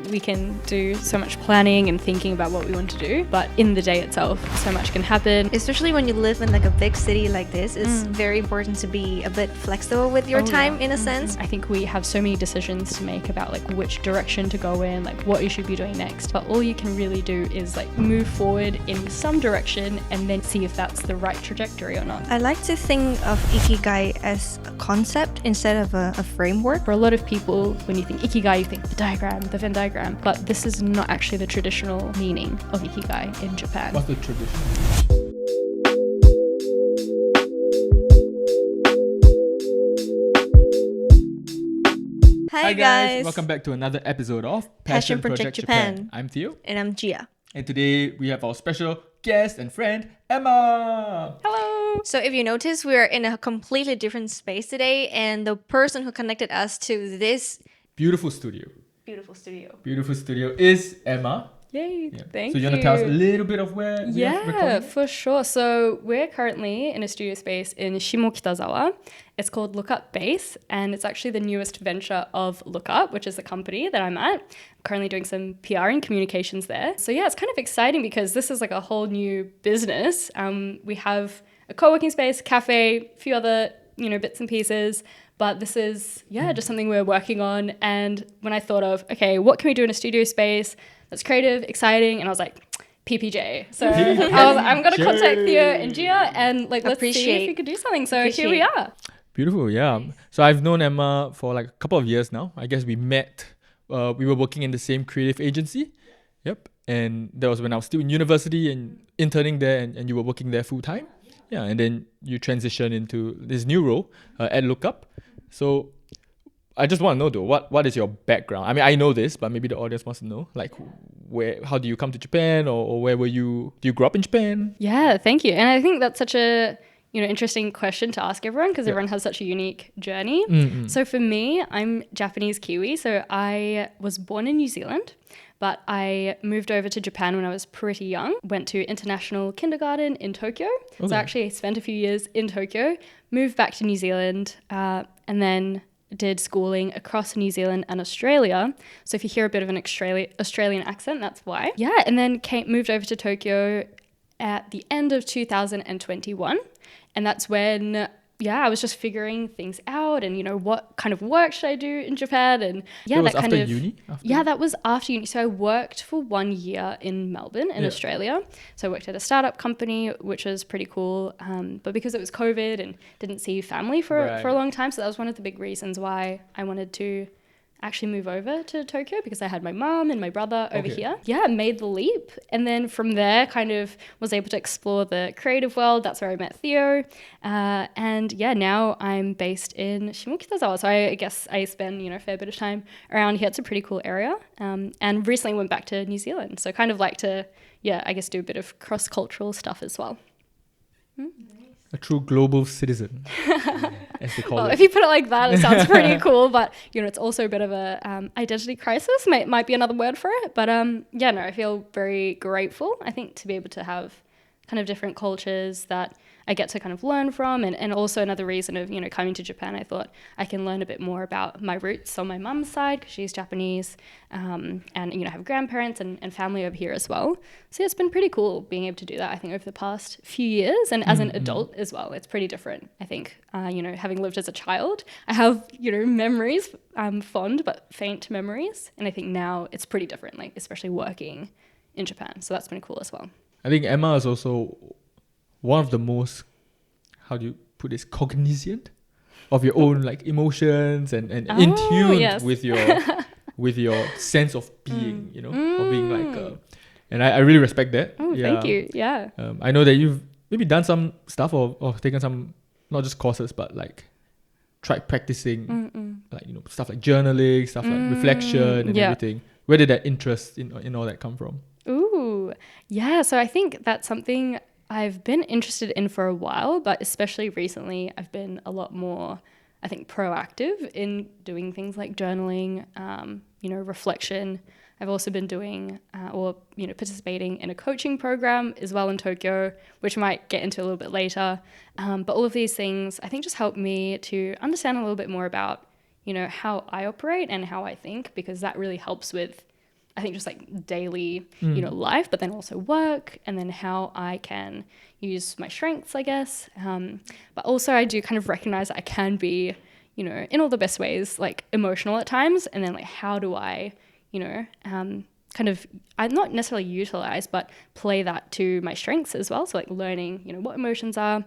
we can do so much planning and thinking about what we want to do, but in the day itself, so much can happen. Especially when you live in like a big city like this, it's very important to be a bit flexible with your time in a sense. I think we have so many decisions to make about like which direction to go in, like what you should be doing next. But all you can really do is like move forward in some direction and then see if that's the right trajectory or not. I like to think of Ikigai as a concept instead of a framework. For a lot of people, when you think Ikigai, you think the diagram, the Venn diagram, but this is not actually the traditional meaning of Ikigai in Japan. What's the tradition? Hi guys! Welcome back to another episode of Passion Project Japan. I'm Theo. And I'm Gia. And today we have our special guest and friend, Emma. Hello! So if you notice, we are in a completely different space today, and the person who connected us to this Beautiful studio Beautiful studio. is Emma. Yay, Yeah. thank So you. you want to tell us a little bit of where we are Yeah, recording? for sure. So we're currently in a studio space in Shimokitazawa. It's called Lookup Base, and it's actually the newest venture of Lookup, which is the company that I'm at. I'm currently doing some PR and communications there. So yeah, it's kind of exciting because this is like a whole new business. We have a co-working space, cafe, a few other, bits and pieces. But this is, just something we're working on. And when I thought of, okay, what can we do in a studio space that's creative, exciting? And I was like, PPJ. So I'm going to contact Theo and Gia and let's see if we could do something. So here we are. Beautiful, yeah. So I've known Emma for like a couple of years now. I guess we met, we were working in the same creative agency. Yep. And that was when I was still in university and interning there, and you were working there full time. Yeah, and then you transitioned into this new role at Lookup. So I just want to know though, what is your background? I mean, I know this, but maybe the audience wants to know, like, how do you come to Japan, or where were you? Do you grow up in Japan? Yeah, thank you. And I think that's such a interesting question to ask everyone because everyone has such a unique journey. So for me, I'm Japanese Kiwi. So I was born in New Zealand, but I moved over to Japan when I was pretty young. Went to international kindergarten in Tokyo. Okay. So I actually spent a few years in Tokyo, moved back to New Zealand, and then did schooling across New Zealand and Australia. So if you hear a bit of an Australian accent, that's why. Yeah, and then moved over to Tokyo at the end of 2021. And that's when, I was just figuring things out and, what kind of work should I do in Japan? And That was after uni? That was after uni. So I worked for 1 year in Melbourne in Australia. So I worked at a startup company, which was pretty cool. But because it was COVID and didn't see family for a long time, so that was one of the big reasons why I wanted to actually move over to Tokyo, because I had my mom and my brother over here. Yeah, made the leap. And then from there kind of was able to explore the creative world. That's where I met Theo. Now I'm based in Shimokitazawa. So I guess I spend, a fair bit of time around here. It's a pretty cool area. And recently went back to New Zealand. So kind of like to, I guess do a bit of cross-cultural stuff as well. A true global citizen, as they call Well, it. if you put it like that, it sounds pretty cool. But it's also a bit of a identity crisis. Might be another word for it. But I feel very grateful. I think to be able to have kind of different cultures that I get to kind of learn from, and also another reason of coming to Japan. I thought I can learn a bit more about my roots on my mum's side because she's Japanese, and have grandparents and family over here as well. So it's been pretty cool being able to do that. I think over the past few years, and as an adult as well, it's pretty different. I think having lived as a child, I have memories, fond but faint memories, and I think now it's pretty different, like especially working in Japan. So that's been cool as well. I think Emma is also one of the most, how do you put this, cognizant of your own like emotions and in tune with your sense of being, of being like, and I really respect that. Thank you. Yeah. I know that you've maybe done some stuff or taken some, not just courses, but like tried practicing like, stuff like journaling, stuff like reflection and everything. Where did that interest in all that come from? Ooh, yeah. So I think that's something I've been interested in for a while, but especially recently I've been a lot more, I think, proactive in doing things like journaling, reflection. I've also been doing participating in a coaching program as well in Tokyo, which I might get into a little bit later. But all of these things I think just help me to understand a little bit more about, how I operate and how I think, because that really helps with I think just like daily, you know, life, but then also work, and then how I can use my strengths, I guess. But also I do kind of recognize that I can be, you know, in all the best ways, like emotional at times. And then like, how do I, you know, kind of, I not necessarily utilize, but play that to my strengths as well. So like learning, you know, what emotions are,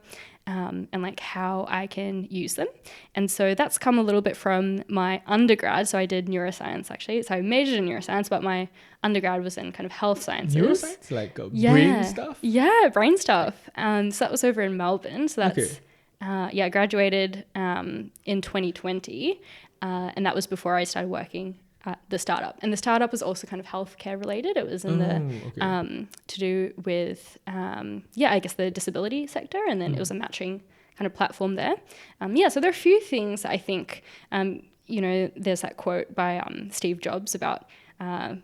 and like how I can use them. And so that's come a little bit from my undergrad. So I did neuroscience actually. So I majored in neuroscience, but my undergrad was in kind of health sciences. Neuroscience? Like brain stuff? Yeah, brain stuff. So that was over in Melbourne. So that's, I graduated in 2020. And that was before I started working at the startup. And the startup was also kind of healthcare related. It was in to do with, I guess the disability sector. And then it was a matching kind of platform there. So there are a few things that I think, you know, there's that quote by Steve Jobs about,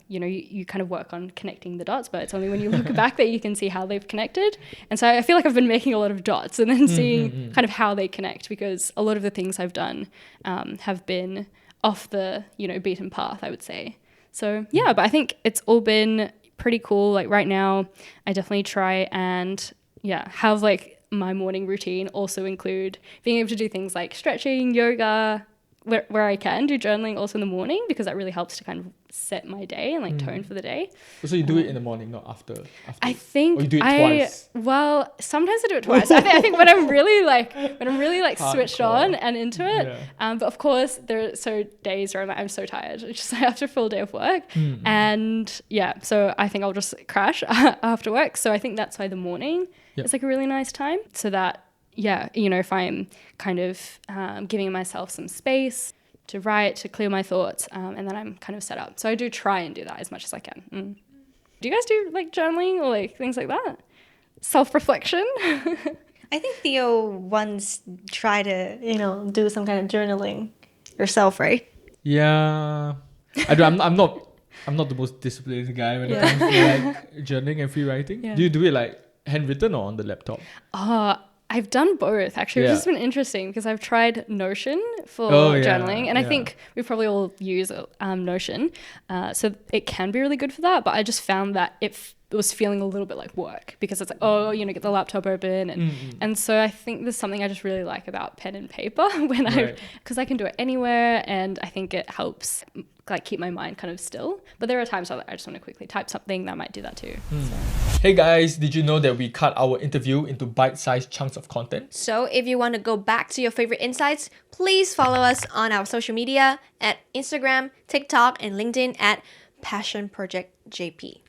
you know, you kind of work on connecting the dots, but it's only when you look back that you can see how they've connected. And so I feel like I've been making a lot of dots and then seeing kind of how they connect, because a lot of the things I've done have been off the, you know, beaten path, I would say. So but I think it's all been pretty cool. Like right now, I definitely try and have like my morning routine also include being able to do things like stretching, yoga, where I can do journaling also in the morning, because that really helps to kind of set my day and like tone for the day. So you do it in the morning, not after? I think or you do it twice? Well, sometimes I do it twice. I think when I'm really like switched on and into it. But of course there are days where I'm so tired, just after a full day of work. And so I think I'll just crash after work. So I think that's why the morning is like a really nice time, so that you know, if I'm kind of giving myself some space to write, to clear my thoughts, and then I'm kind of set up. So I do try and do that as much as I can. Do you guys do like journaling or like things like that? Self-reflection? I think Theo once tried to, you know, do some kind of journaling yourself, right? Yeah. I do. I'm not the most disciplined guy when it comes to like journaling and free writing. Do you do it like handwritten or on the laptop? I've done both actually, which has been interesting, because I've tried Notion for journaling, and I think we probably all use Notion, so it can be really good for that. But I just found that it was feeling a little bit like work, because it's like, you know, get the laptop open, and so I think there's something I just really like about pen and paper when because I can do it anywhere, and I think it helps like keep my mind kind of still. But there are times where I just want to quickly type something that I might do that too. So. Hey guys, did you know that we cut our interview into bite-sized chunks of content? So if you want to go back to your favorite insights, please follow us on our social media at Instagram, TikTok, and LinkedIn at Passion Project JP.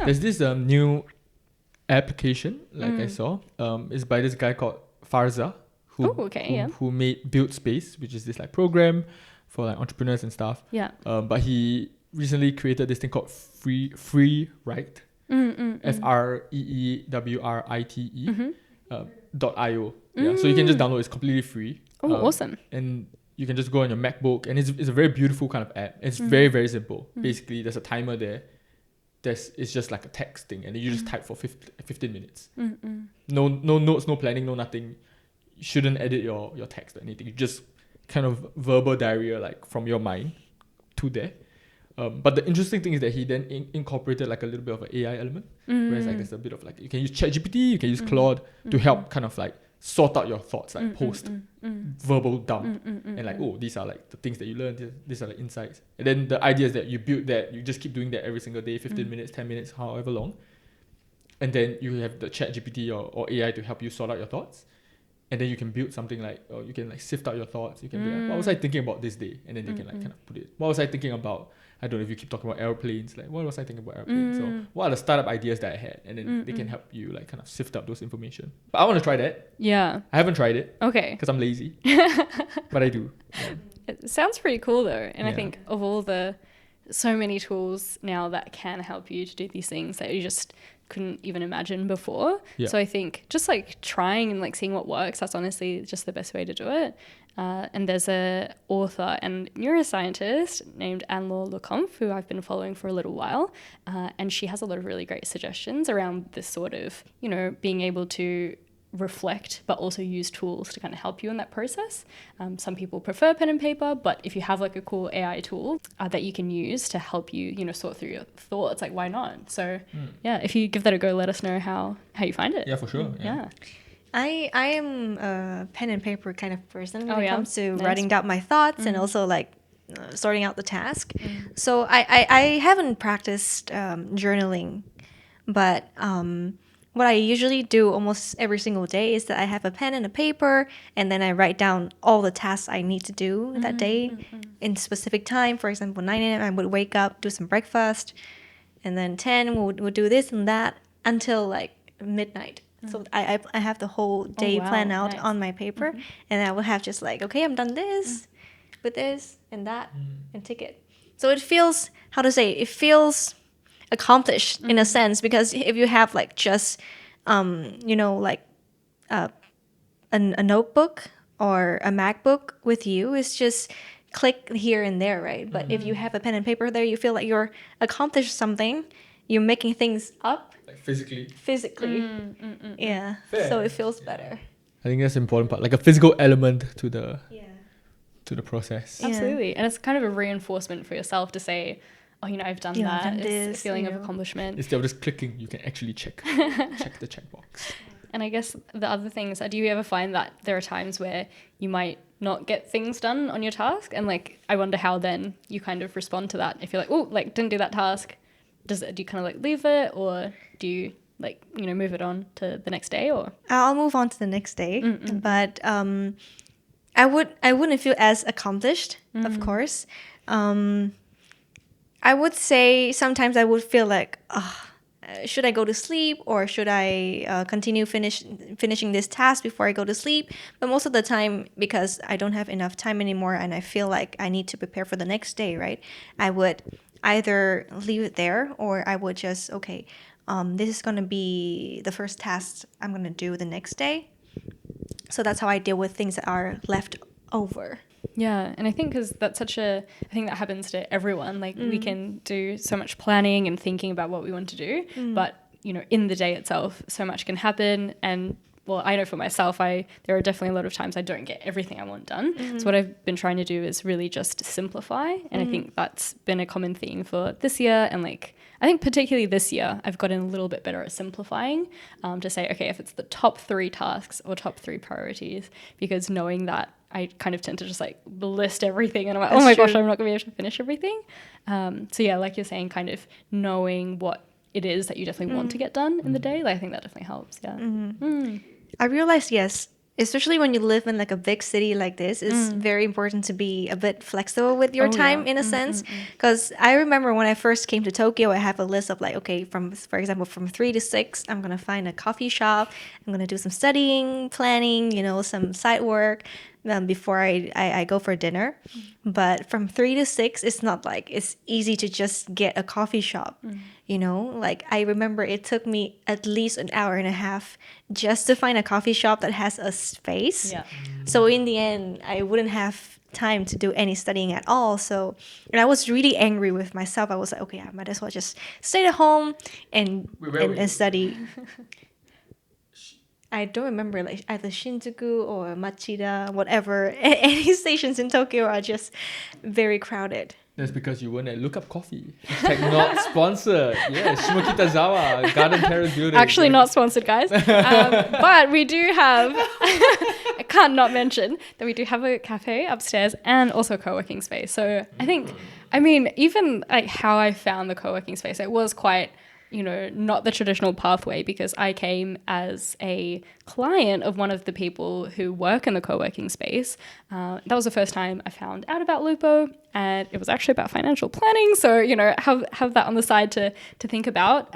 There's this new application, like I saw. It's by this guy called Farza, who made Build Space, which is this like program for like entrepreneurs and stuff. But he recently created this thing called Free Write, FREEWRITE .io. So you can just download. It's completely free. Awesome. And you can just go on your MacBook, and it's a very beautiful kind of app. It's very, very simple. Basically, there's a timer there. It's just like a text thing, and then you just type for 15 minutes. No notes, no planning, no nothing. You shouldn't edit your text or anything. You just kind of verbal diarrhea like from your mind to there. But the interesting thing is that he then incorporated like a little bit of an AI element, whereas like there's a bit of like, you can use ChatGPT, you can use Claude to help kind of like sort out your thoughts, like post verbal dump, and like, these are like the things that you learned, these are the insights. And then the idea is that you build that, you just keep doing that every single day, 15 minutes, 10 minutes, however long. And then you have the ChatGPT or AI to help you sort out your thoughts. And then you can build something like, you can like sift out your thoughts. You can be like, what was I thinking about this day? And then they can like kind of put it. What was I thinking about? I don't know if you keep talking about airplanes. Like, what was I thinking about airplanes? So what are the startup ideas that I had? And then they can help you like kind of sift up those information. But I want to try that. Yeah. I haven't tried it. Okay. Because I'm lazy. But I do. Yeah. It sounds pretty cool though. And I think of all the so many tools now that can help you to do these things that you just couldn't even imagine before. So I think just like trying and like seeing what works, that's honestly just the best way to do it. And there's a author and neuroscientist named Anne-Laure Lecomte, who I've been following for a little while. And she has a lot of really great suggestions around this sort of, you know, being able to reflect, but also use tools to kind of help you in that process. Some people prefer pen and paper, but if you have like a cool AI tool that you can use to help you, you know, sort through your thoughts, like why not? So yeah, if you give that a go, let us know how you find it. Yeah, for sure. Yeah. I am a pen and paper kind of person when Oh, it yeah? comes to Nice. writing down my thoughts and also like sorting out the task. So I haven't practiced journaling, but what I usually do almost every single day is that I have a pen and a paper, and then I write down all the tasks I need to do that day in specific time. For example, 9 a.m. I would wake up, do some breakfast, and then 10 we'll do this and that until like midnight. So I have the whole day wow, planned out nice. on my paper, and I will have just like, okay, I'm done this with this and that and tick it. So it feels, how to say, it feels accomplished in a sense, because if you have like just you know, like a notebook or a MacBook with you, it's just click here and there, right? But if you have a pen and paper there, you feel like you're accomplished something, you're making things up Like physically. yeah. Fair. So it feels better. I think that's the important part, like a physical element to the Yeah. process. Yeah. Absolutely. And it's kind of a reinforcement for yourself to say, oh, you know, I've done Yeah, I've that. done It's this, a feeling you of know. accomplishment. Instead of just clicking, you can actually check the checkbox. And I guess the other thing is, do you ever find that there are times where you might not get things done on your task? And like, I wonder how then you kind of respond to that. If you're like, oh, like didn't do that task, do you kind of like leave it, or do you like, you know, move it on to the next day? Or I'll move on to the next day, but I wouldn't feel as accomplished, of course. I would say sometimes I would feel like, should I go to sleep, or should I continue finishing this task before I go to sleep? But most of the time, because I don't have enough time anymore and I feel like I need to prepare for the next day, right? I would either leave it there, or I would just, okay, this is going to be the first task I'm going to do the next day. So that's how I deal with things that are left over. yeah, and I think because that's I think that happens to everyone. Like we can do so much planning and thinking about what we want to do, but you know, in the day itself, so much can happen. And well, I know for myself, there are definitely a lot of times I don't get everything I want done. So what I've been trying to do is really just simplify, and I think that's been a common theme for this year. And like, I think particularly this year, I've gotten a little bit better at simplifying, to say, okay, if it's the top 3 tasks or top 3 priorities, because knowing that I kind of tend to just like list everything, and I'm like, oh my gosh, I'm not gonna be able to finish everything. So yeah, like you're saying, kind of knowing what it is that you definitely want to get done in the day, like I think that definitely helps. Yeah. I realized, yes, especially when you live in like a big city like this, it's very important to be a bit flexible with your time in a sense. Because I remember when I first came to Tokyo, I have a list of like, okay, for example, from 3 to 6, I'm going to find a coffee shop. I'm going to do some studying, planning, you know, some side work before I go for dinner. But from 3 to 6, it's not like it's easy to just get a coffee shop. You know, like I remember it took me at least an hour and a half just to find a coffee shop that has a space. Yeah. So in the end, I wouldn't have time to do any studying at all. So, and I was really angry with myself. I was like, okay, I might as well just stay at home and study. I don't remember, like either Shinjuku or Machida, whatever. Any stations in Tokyo are just very crowded. That's because you weren't at Lookup Coffee. Hashtag not sponsored. Yeah, Shimokitazawa, Garden Terrace Building. Actually not sponsored, guys. But we do have, I can't not mention that we do have a cafe upstairs and also a co-working space. So I think, I mean, even like how I found the co-working space, it was quite, you know, not the traditional pathway, because I came as a client of one of the people who work in the co-working space. That was the first time I found out about Lupo, and it was actually about financial planning. So, you know, have that on the side to think about.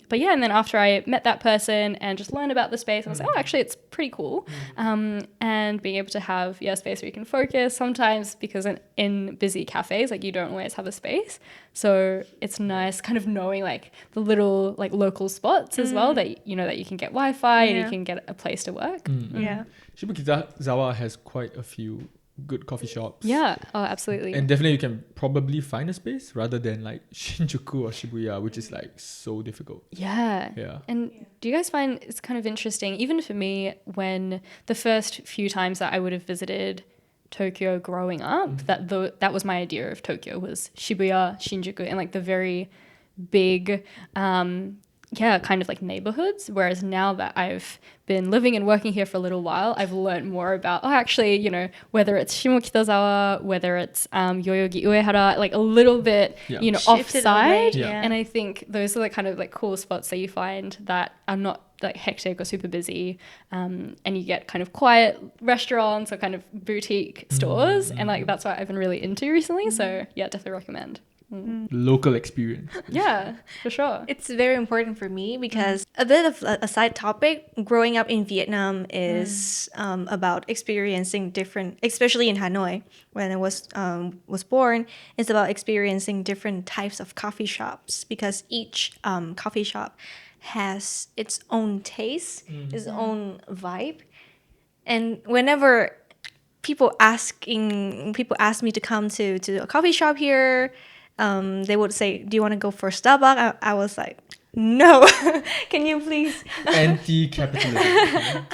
But yeah, and then after I met that person and just learned about the space, I was like, oh, actually, it's pretty cool. And being able to have, space where you can focus sometimes, because in busy cafes, like you don't always have a space. So it's nice kind of knowing like the little like local spots as well, that, you know, that you can get Wi-Fi and you can get a place to work. Yeah. Shimokitazawa has quite a few good coffee shops. Yeah. Oh, absolutely. And definitely you can probably find a space rather than like Shinjuku or Shibuya, which is like so difficult. Yeah. Yeah. And do you guys find it's kind of interesting, even for me, when the first few times that I would have visited Tokyo growing up, that was my idea of Tokyo, was Shibuya, Shinjuku, and like the very big kind of like neighborhoods. Whereas now that I've been living and working here for a little while, I've learned more about, whether it's Shimokitazawa, whether it's Yoyogi Uehara, like a little bit, Shifted offside. away, yeah. And I think those are the kind of like cool spots that you find that are not like hectic or super busy, and you get kind of quiet restaurants or kind of boutique stores, and like that's what I've been really into recently. So yeah, definitely recommend. Local experience. Yeah, for sure. It's very important for me because a bit of a side topic, growing up in Vietnam is about experiencing different, especially in Hanoi, when I was born, it's about experiencing different types of coffee shops, because each coffee shop has its own taste, its own vibe. And whenever people ask me to come to a coffee shop here, they would say, do you want to go for Starbucks? I was like, no. Can you please? Anti-capitalism.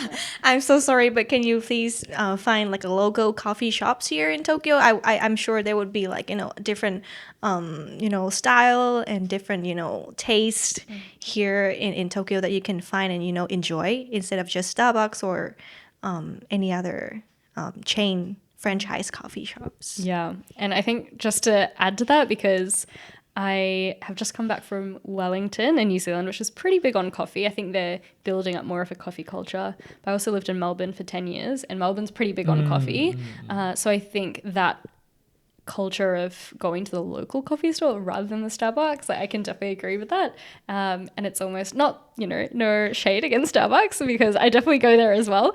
I'm so sorry, but can you please find like a local coffee shops here in Tokyo? I'm sure there would be like, different, style and different, taste here in Tokyo that you can find and, enjoy, instead of just Starbucks or any other chain franchise coffee shops. Yeah. And I think just to add to that, because I have just come back from Wellington in New Zealand, which is pretty big on coffee. I think they're building up more of a coffee culture. But I also lived in Melbourne for 10 years, and Melbourne's pretty big on coffee. So I think that culture of going to the local coffee store rather than the Starbucks, like, I can definitely agree with that. And it's almost not, no shade against Starbucks, because I definitely go there as well.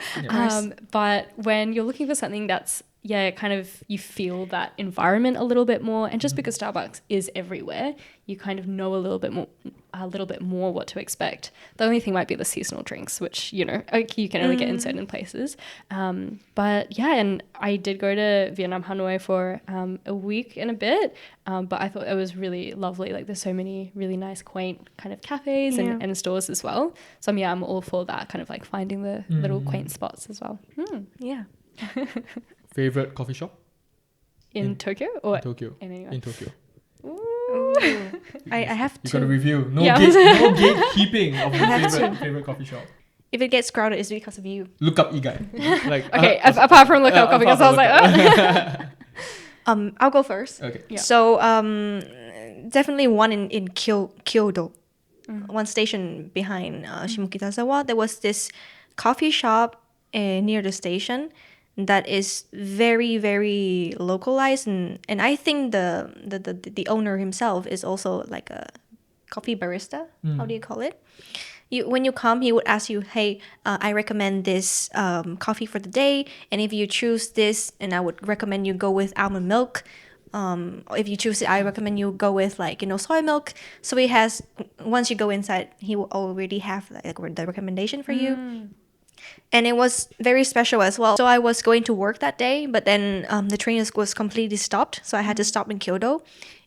But when you're looking for something that's, kind of, you feel that environment a little bit more, and just because Starbucks is everywhere, you kind of know a little bit more what to expect. The only thing might be the seasonal drinks, which you can only get in certain places. But yeah, and I did go to Vietnam, Hanoi for a week and a bit, but I thought it was really lovely. Like, there's so many really nice, quaint kind of cafes and stores as well. So I'm all for that, kind of like finding the little quaint spots as well. Yeah. Favorite coffee shop? In Tokyo or In Tokyo. In Tokyo. Ooh. I have You to. got a review. No Yeah. no gatekeeping of your favorite coffee shop. If it gets crowded, it's because of you. Look up Ikigai. Like, Okay, apart from look up coffee, because I was like, I'll go first. Okay. Yeah. So definitely one in Kyoto, one station behind Shimokitazawa. There was this coffee shop near the station that is very, very localized, and I think the owner himself is also like a coffee barista. How do you call it? When you come, he would ask you, hey, I recommend this coffee for the day, and if you choose this, and I would recommend you go with almond milk. If you choose it, I recommend you go with soy milk. So he has, once you go inside, he will already have like the recommendation for you. And it was very special as well. So I was going to work that day, but then the train was completely stopped. So I had to stop in Kyoto.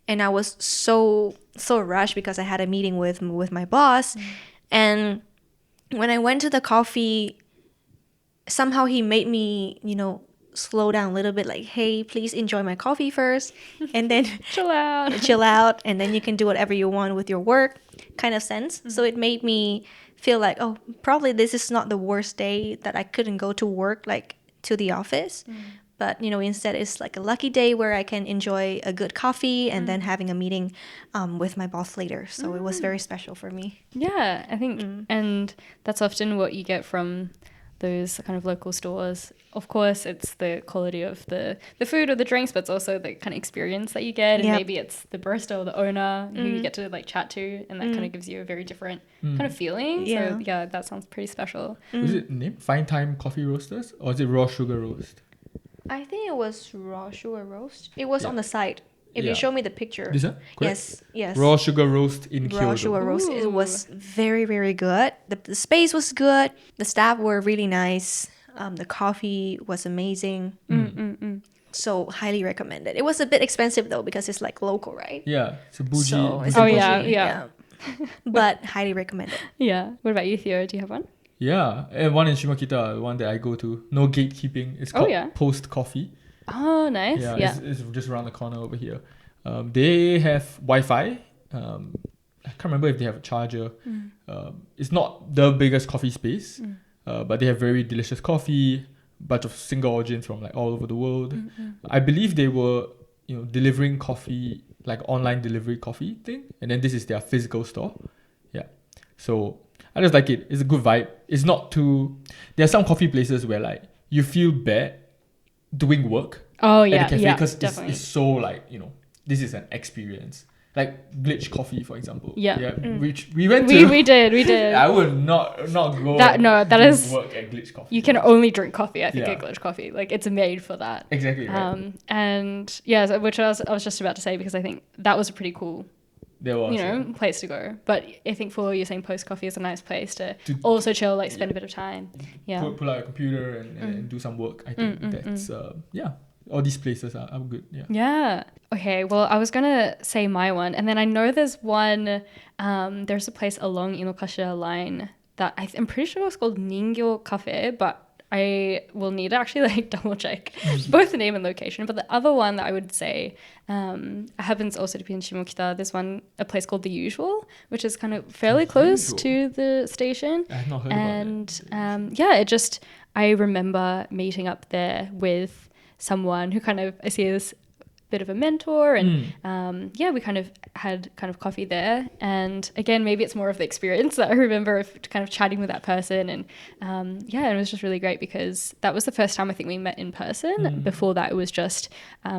And I was so rushed because I had a meeting with my boss. And when I went to the coffee, somehow he made me, slow down a little bit, like, hey, please enjoy my coffee first. And then chill out. And then you can do whatever you want with your work kind of sense. So it made me feel like, oh, probably this is not the worst day that I couldn't go to work, like to the office. But, instead it's like a lucky day where I can enjoy a good coffee and then having a meeting with my boss later. So it was very special for me. Yeah, I think, and that's often what you get from those kind of local stores. Of course, it's the quality of the food or the drinks, but it's also the kind of experience that you get. And maybe it's the barista or the owner who you get to like chat to, and that kind of gives you a very different kind of feeling. Yeah. So yeah, that sounds pretty special. Was it named Fine Time Coffee Roasters, or is it Raw Sugar Roast? I think it was raw sugar roast. It was on the side. If Yeah. you show me the picture. This one? Correct? Yes. Raw Sugar Roast in Kyoto. Raw sugar roast. It Ooh. was very, very good. The space was good. The staff were really nice. The coffee was amazing. So highly recommended. It was a bit expensive though because it's like local, right? Yeah, it's a bougie. So it's Oh, a yeah, bougie, yeah. But highly recommended. Yeah. What about you, Theo? Do you have one? Yeah, and one in Shimokita, one that I go to. No gatekeeping. It's called yeah. Post Coffee. Oh, nice. Yeah, Yeah. It's just around the corner over here. They have Wi-Fi. I can't remember if they have a charger. It's not the biggest coffee space, but they have very delicious coffee. Bunch of single origins from like all over the world. I believe they were delivering coffee, like online delivery coffee thing, and then this is their physical store. Yeah, so I just like it. It's a good vibe. It's not too. There are some coffee places where like you feel bad doing work Oh, at yeah. the cafe Yeah. because Definitely. it's so like this is an experience. Like Glitch Coffee, for example. Yeah. Which we went to. We did. I would not go. That- and no, that do is- work at Glitch Coffee. You can only drink coffee, I think, Yeah. at Glitch Coffee. Like, it's made for that. Exactly right. And yeah, so, which I was just about to say, because I think that was a pretty cool, There was place to go. But I think for you're saying Post Coffee is a nice place to also chill, like spend a bit of time. Yeah. pull out a computer and do some work. I think that's all these places are good. Yeah. Yeah. Okay. Well, I was gonna say my one, and then I know there's one. There's a place along Inokashira line that I'm pretty sure it's called Ningyo Cafe, but I will need to actually like double check both the name and location. But the other one that I would say happens also to be in Shimokita. There's a place called The Usual, which is kind of fairly close to the station. I have not heard about And I remember meeting up there with someone who kind of I see as a bit of a mentor, and we kind of had coffee there. And again, maybe it's more of the experience that I remember of kind of chatting with that person, and it was just really great because that was the first time I think we met in person. Before that, it was just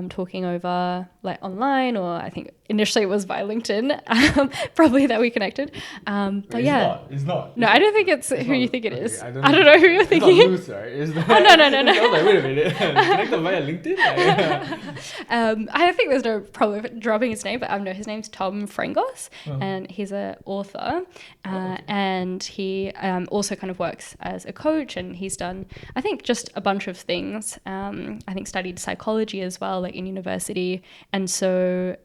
talking over like online, or I think initially it was via LinkedIn, probably that we connected. It's not. No, I don't think it's who not- you think it okay, is. I I don't don't, think know who you're It's not thinking. loose, right? It's not, Oh, no. I was like, wait a minute. Connected via LinkedIn? I think there's no problem with dropping his name, but I know his name's Tom Frangos, and he's an author, and he also kind of works as a coach, and he's done, I think, just a bunch of things. I think studied psychology as well, like in university, and so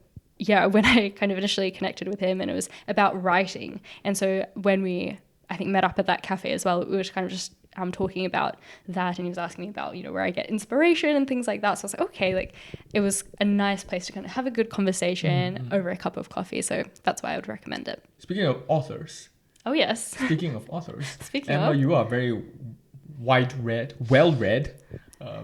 when I kind of initially connected with him, and it was about writing, and so when we, I think, met up at that cafe as well, we were kind of just talking about that, and he was asking me about where I get inspiration and things like that. So I was like, okay, like it was a nice place to kind of have a good conversation over a cup of coffee. So that's why I would recommend it. Speaking of authors, Oh yes. speaking of authors, Speaking Emma, of. you are very well read.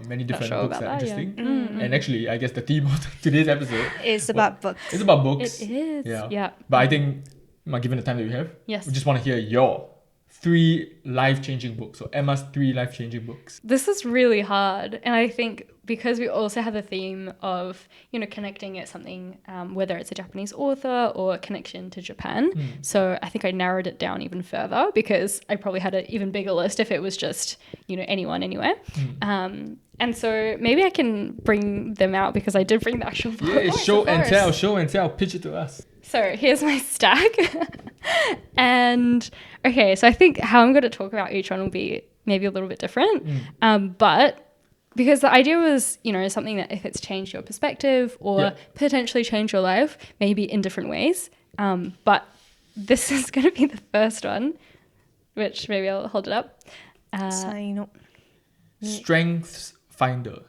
Many different sure books about are that, yeah. interesting. And actually, I guess the theme of today's episode It's about books. is about books. It is. Yeah. But I think, given the time that we have, Yes. we just want to hear your 3 life-changing books. So Emma's 3 life-changing books. This is really hard. And I think because we also have the theme of, connecting at something, whether it's a Japanese author or a connection to Japan. So I think I narrowed it down even further because I probably had an even bigger list if it was just, anyone, anywhere. And so maybe I can bring them out because I did bring the actual book. Yeah, show and tell, pitch it to us. So here's my stack. And okay, so I think how I'm going to talk about each one will be maybe a little bit different. But because the idea was, something that if it's changed your perspective or potentially changed your life, maybe in different ways. But this is going to be the first one, which maybe I'll hold it up. Strengths Finder.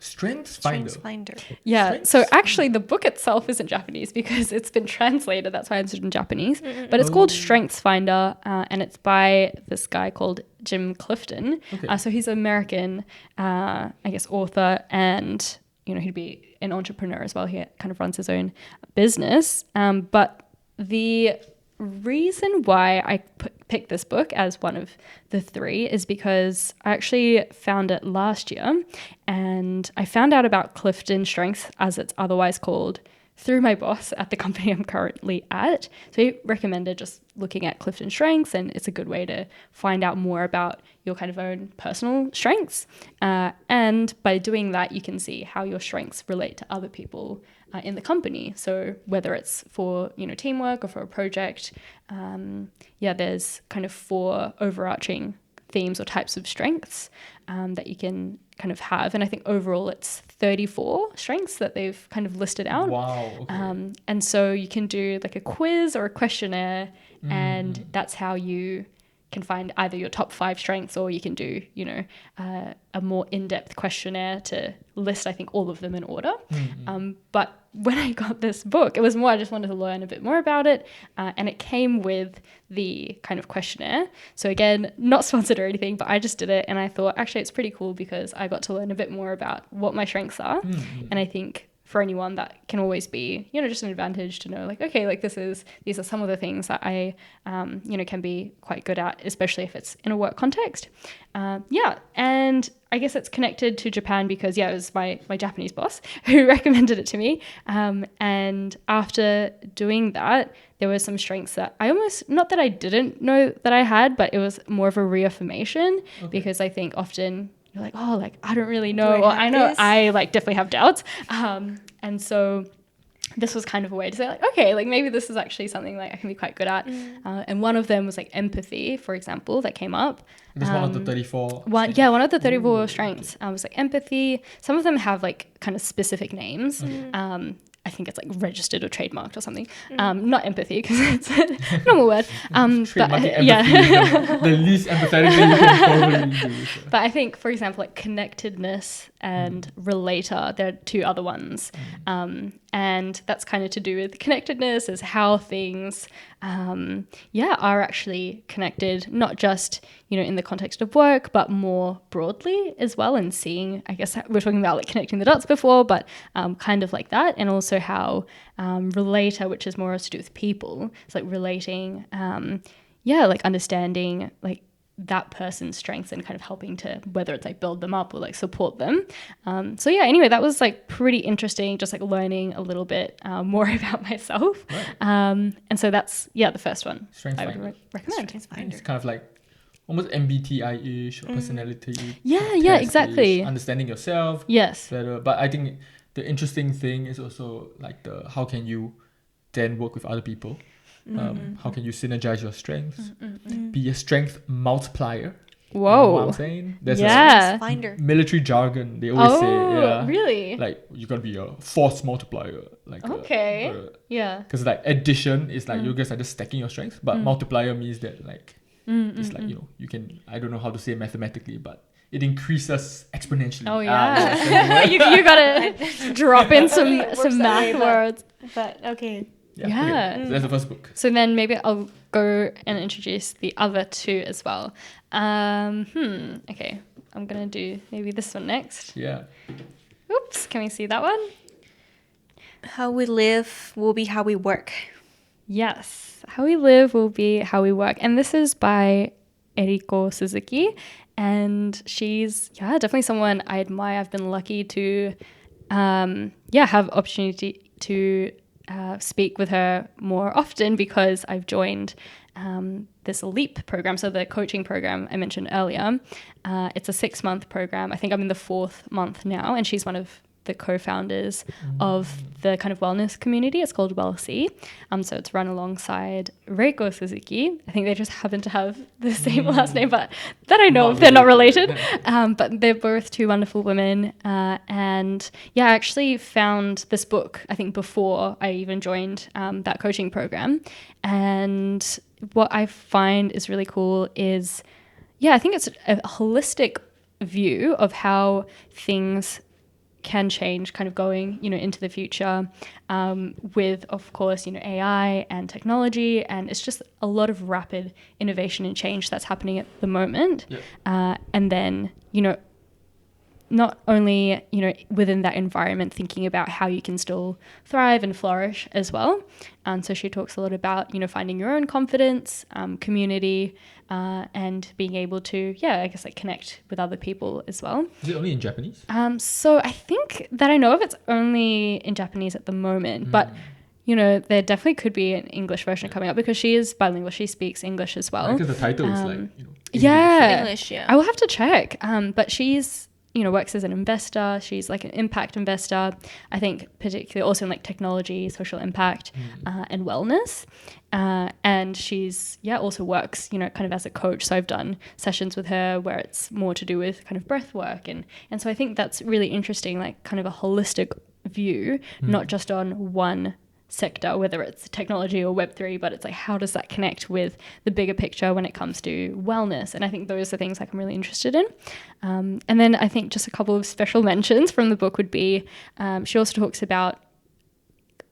Yeah, Strengths? so actually the book itself isn't Japanese because it's been translated. That's why it's in Japanese. But it's called Strengths Finder, and it's by this guy called Jim Clifton. Okay. So he's an American, I guess, author, and he'd be an entrepreneur as well. He kind of runs his own business. But the reason why I picked this book as one of the 3 is because I actually found it last year, and I found out about Clifton Strengths, as it's otherwise called, through my boss at the company I'm currently at. So he recommended just looking at Clifton Strengths, and it's a good way to find out more about your kind of own personal strengths. And by doing that, you can see how your strengths relate to other people in the company. So whether it's for, teamwork or for a project, there's kind of 4 overarching themes or types of strengths that you can kind of have. And I think overall it's 34 strengths that they've kind of listed out. Wow. Okay. And so you can do like a quiz or a questionnaire, and that's how you can find either your top 5 strengths, or you can do, a more in-depth questionnaire to list, I think, all of them in order. But when I got this book, it was more, I just wanted to learn a bit more about it. And it came with the kind of questionnaire. So again, not sponsored or anything, but I just did it. And I thought, actually, it's pretty cool because I got to learn a bit more about what my strengths are. And I think for anyone, that can always be, just an advantage to know, like, okay, like these are some of the things that I, can be quite good at, especially if it's in a work context. And I guess it's connected to Japan because, it was my Japanese boss who recommended it to me. And after doing that, there were some strengths that I almost, not that I didn't know that I had, but it was more of a reaffirmation because I think often you're like, oh, like, I don't really know, or I know this? I like definitely have doubts. And so this was kind of a way to say, like, okay, like maybe this is actually something like I can be quite good at. And one of them was like empathy, for example, that came up. That's one of the 34. One of the 34 strengths was like empathy. Some of them have like kind of specific names. I think it's like registered or trademarked or something. Not empathy because it's a normal word. Trademarking empathy, the least empathetic thing you can probably do. So. But I think, for example, like connectedness and relator, there are 2 other ones. And that's kind of to do with connectedness, is how things, are actually connected, not just, in the context of work, but more broadly as well. And seeing, I guess we're talking about like connecting the dots before, but kind of like that. And also how relator, which is more to do with people, it's like relating, like understanding like that person's strengths and kind of helping to, whether it's like build them up or like support them. Anyway, that was like pretty interesting, just like learning a little bit more about myself. Right. And so that's, the first one Strengths I would Finder. recommend. Strengths Finder. It's kind of like almost MBTI-ish or personality. Yeah, exactly. Understanding yourself. Yes. Better. But I think the interesting thing is also like how can you then work with other people? How can you synergize your strengths? Be a strength multiplier. Whoa. You know what I'm saying? There's Strengths Finder. military jargon. They always say, really? like you gotta be a force multiplier. Like okay. Because like addition is like you guys are just stacking your strengths, but multiplier means that like it's like you can, I don't know how to say it mathematically, but it increases exponentially. Oh yeah. You gotta drop in some math words. But okay. Yeah. Okay. So that's the first book. So then maybe I'll go and introduce the other 2 as well. Okay. I'm going to do maybe this one next. Yeah. Oops. Can we see that one? How we live will be how we work. Yes. How we live will be how we work. And this is by Eriko Suzuki. And she's, definitely someone I admire. I've been lucky to, have opportunity to speak with her more often because I've joined this LEAP program, so the coaching program I mentioned earlier. It's a 6-month program. I think I'm in the 4th month now, and she's one of the co-founders of the kind of wellness community. It's called WellC. So it's run alongside Reiko Suzuki. I think they just happen to have the same last name, but that I know of, they're not related. But they're both 2 wonderful women. And I actually found this book, I think, before I even joined that coaching program. And what I find is really cool is, I think it's a holistic view of how things can change kind of going, into the future with, of course, AI and technology. And it's just a lot of rapid innovation and change that's happening at the moment. Yeah. And then, not only, within that environment, thinking about how you can still thrive and flourish as well. So she talks a lot about, finding your own confidence, community, and being able to, I guess, like connect with other people as well. Is it only in Japanese? So I think that I know of it's only in Japanese at the moment, but there definitely could be an English version coming up because she is bilingual. She speaks English as well. Because the title is like, English. Yeah. English, yeah. I will have to check. But she's, works as an investor. She's like an impact investor, I think, particularly also in like technology, social impact, and wellness. And she's, also works, kind of as a coach. So I've done sessions with her where it's more to do with kind of breath work. And so I think that's really interesting, like kind of a holistic view, not just on one sector, whether it's technology or Web3, but it's like, how does that connect with the bigger picture when it comes to wellness? And I think those are things like I'm really interested in. And then I think just a couple of special mentions from the book would be, she also talks about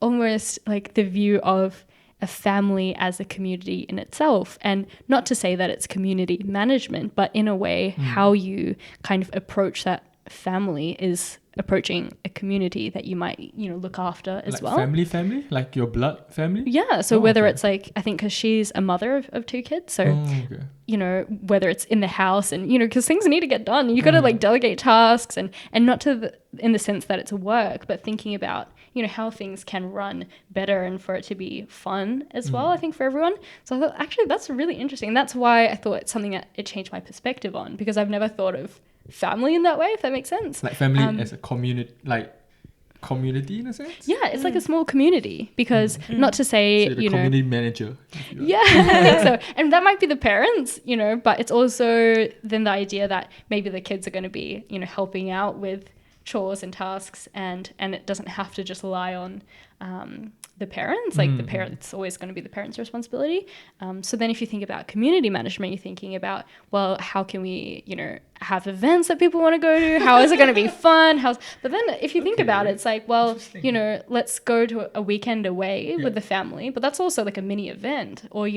almost like the view of a family as a community in itself. And not to say that it's community management, but in a way, how you kind of approach that family is approaching a community that you might, look after as like well. Family? Like your blood family? Yeah. So whether it's like, I think because she's a mother of 2 kids. So, whether it's in the house and, because things need to get done, you got to like delegate tasks and not in the sense that it's work, but thinking about, how things can run better and for it to be fun as well, I think, for everyone. So I thought, actually, that's really interesting. And that's why I thought it's something that it changed my perspective on, because I've never thought of family in that way, if that makes sense. Like family as a community, community in a sense? Yeah, it's like a small community, because not to say, so the community manager. Yeah, I think so. And that might be the parents, but it's also then the idea that maybe the kids are going to be, helping out with chores and tasks, and it doesn't have to just rely on the parents. Like the parents, it's always going to be the parents' responsibility. So then if you think about community management, you're thinking about, well, how can we, have events that people want to go to? How is it going to be fun? But then if you think about it, it's like, well, let's go to a weekend away with the family, but that's also like a mini event, or,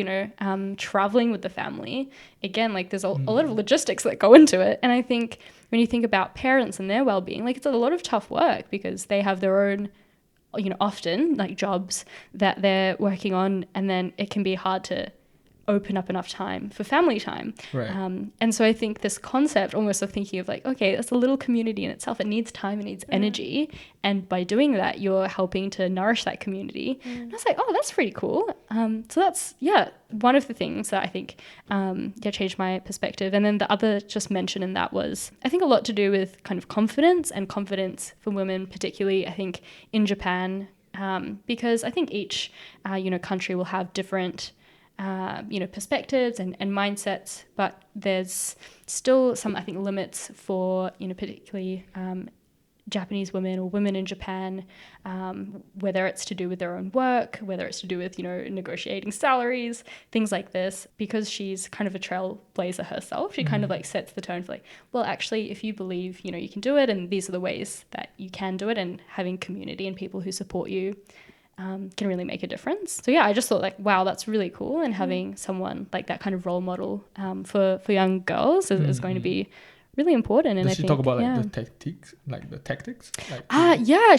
traveling with the family. Again, like there's a lot of logistics that go into it. And I think when you think about parents and their well-being, like it's a lot of tough work, because they have their own, often like jobs that they're working on, and then it can be hard to open up enough time for family time. Right. And so I think this concept almost of thinking of like, okay, it's a little community in itself. It needs time, it needs energy. And by doing that, you're helping to nourish that community. And I was like, oh, that's pretty cool. So that's, one of the things that I think changed my perspective. And then the other just mention in that was, I think, a lot to do with kind of confidence, and confidence for women, particularly, I think, in Japan, because I think each, country will have different perspectives and mindsets, but there's still some, I think, limits for, particularly Japanese women or women in Japan, whether it's to do with their own work, whether it's to do with, negotiating salaries, things like this. Because she's kind of a trailblazer herself, she kind of like sets the tone for like, well, actually, if you believe, you can do it, and these are the ways that you can do it, and having community and people who support you can really make a difference. So I just thought like, wow, that's really cool. And having someone like that kind of role model for young girls is going to be really important. And does she talk about like the tactics? Like,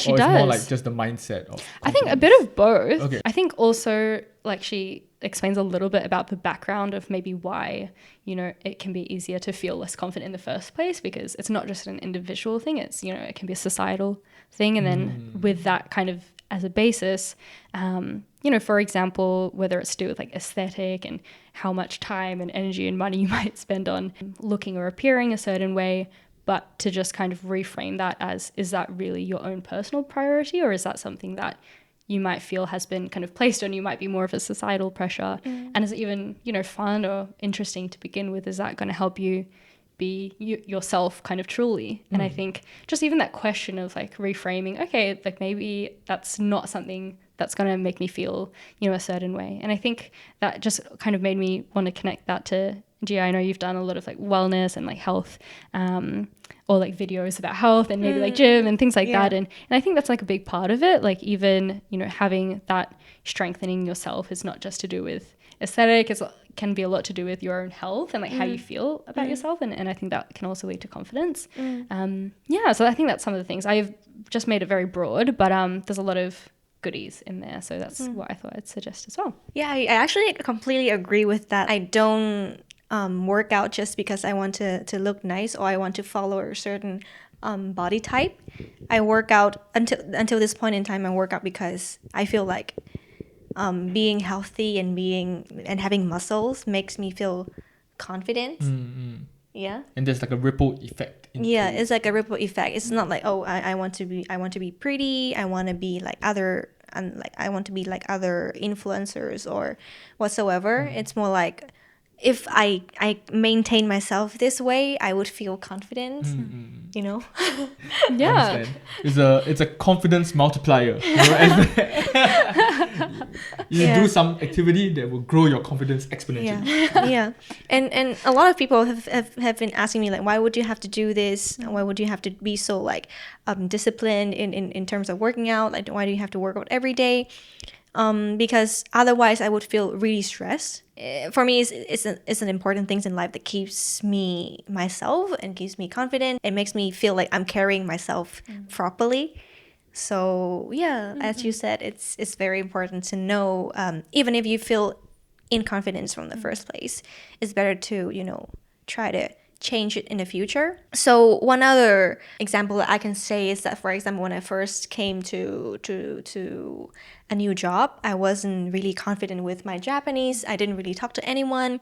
she or does. It's more like just the mindset of confidence? I think a bit of both. Okay. I think also like she explains a little bit about the background of maybe why, it can be easier to feel less confident in the first place, because it's not just an individual thing. It's, it can be a societal thing. And then with that kind of as a basis, for example, whether it's to do with like aesthetic and how much time and energy and money you might spend on looking or appearing a certain way, but to just kind of reframe that as, is that really your own personal priority, or is that something that you might feel has been kind of placed on you, might be more of a societal pressure? And is it even, fun or interesting to begin with? Is that going to help you be yourself kind of truly? And I think just even that question of like reframing, okay, like maybe that's not something that's going to make me feel, a certain way. And I think that just kind of made me want to connect that to, Gia, I know you've done a lot of like wellness and like health, or like videos about health and maybe like gym and things like that. And I think that's like a big part of it. Like even, having that strengthening yourself is not just to do with aesthetic, it can be a lot to do with your own health and like how you feel about yourself. And I think that can also lead to confidence. So I think that's some of the things. I've just made it very broad, but there's a lot of goodies in there. So that's what I thought I'd suggest as well. Yeah, I actually completely agree with that. I don't work out just because I want to look nice, or I want to follow a certain body type. I work out until this point in time. I work out because I feel like being healthy and having muscles makes me feel confident. Yeah. And there's like a ripple effect. Yeah, it's like a ripple effect. It's not like, oh, I want to be pretty. I want to be like other, and like I want to be like other influencers or whatsoever. It's more like, if I maintain myself this way, I would feel confident. You know. Yeah. Understand. It's a confidence multiplier. You know, you Yeah. do some activity that will grow your confidence exponentially. Yeah. And a lot of people have been asking me, like, why would you have to do this? Why would you have to be so like disciplined in terms of working out? Like, why do you have to work out every day? Because otherwise I would feel really stressed. For me, it's an important thing in life that keeps me myself and keeps me confident. It makes me feel like I'm carrying myself properly. So yeah, as you said, it's very important to know, even if you feel inconfidence from the first place, it's better to, you know, try to change it in the future. So one other example that I can say is that, for example, when I first came to a new job, I wasn't really confident with my Japanese. I didn't really talk to anyone.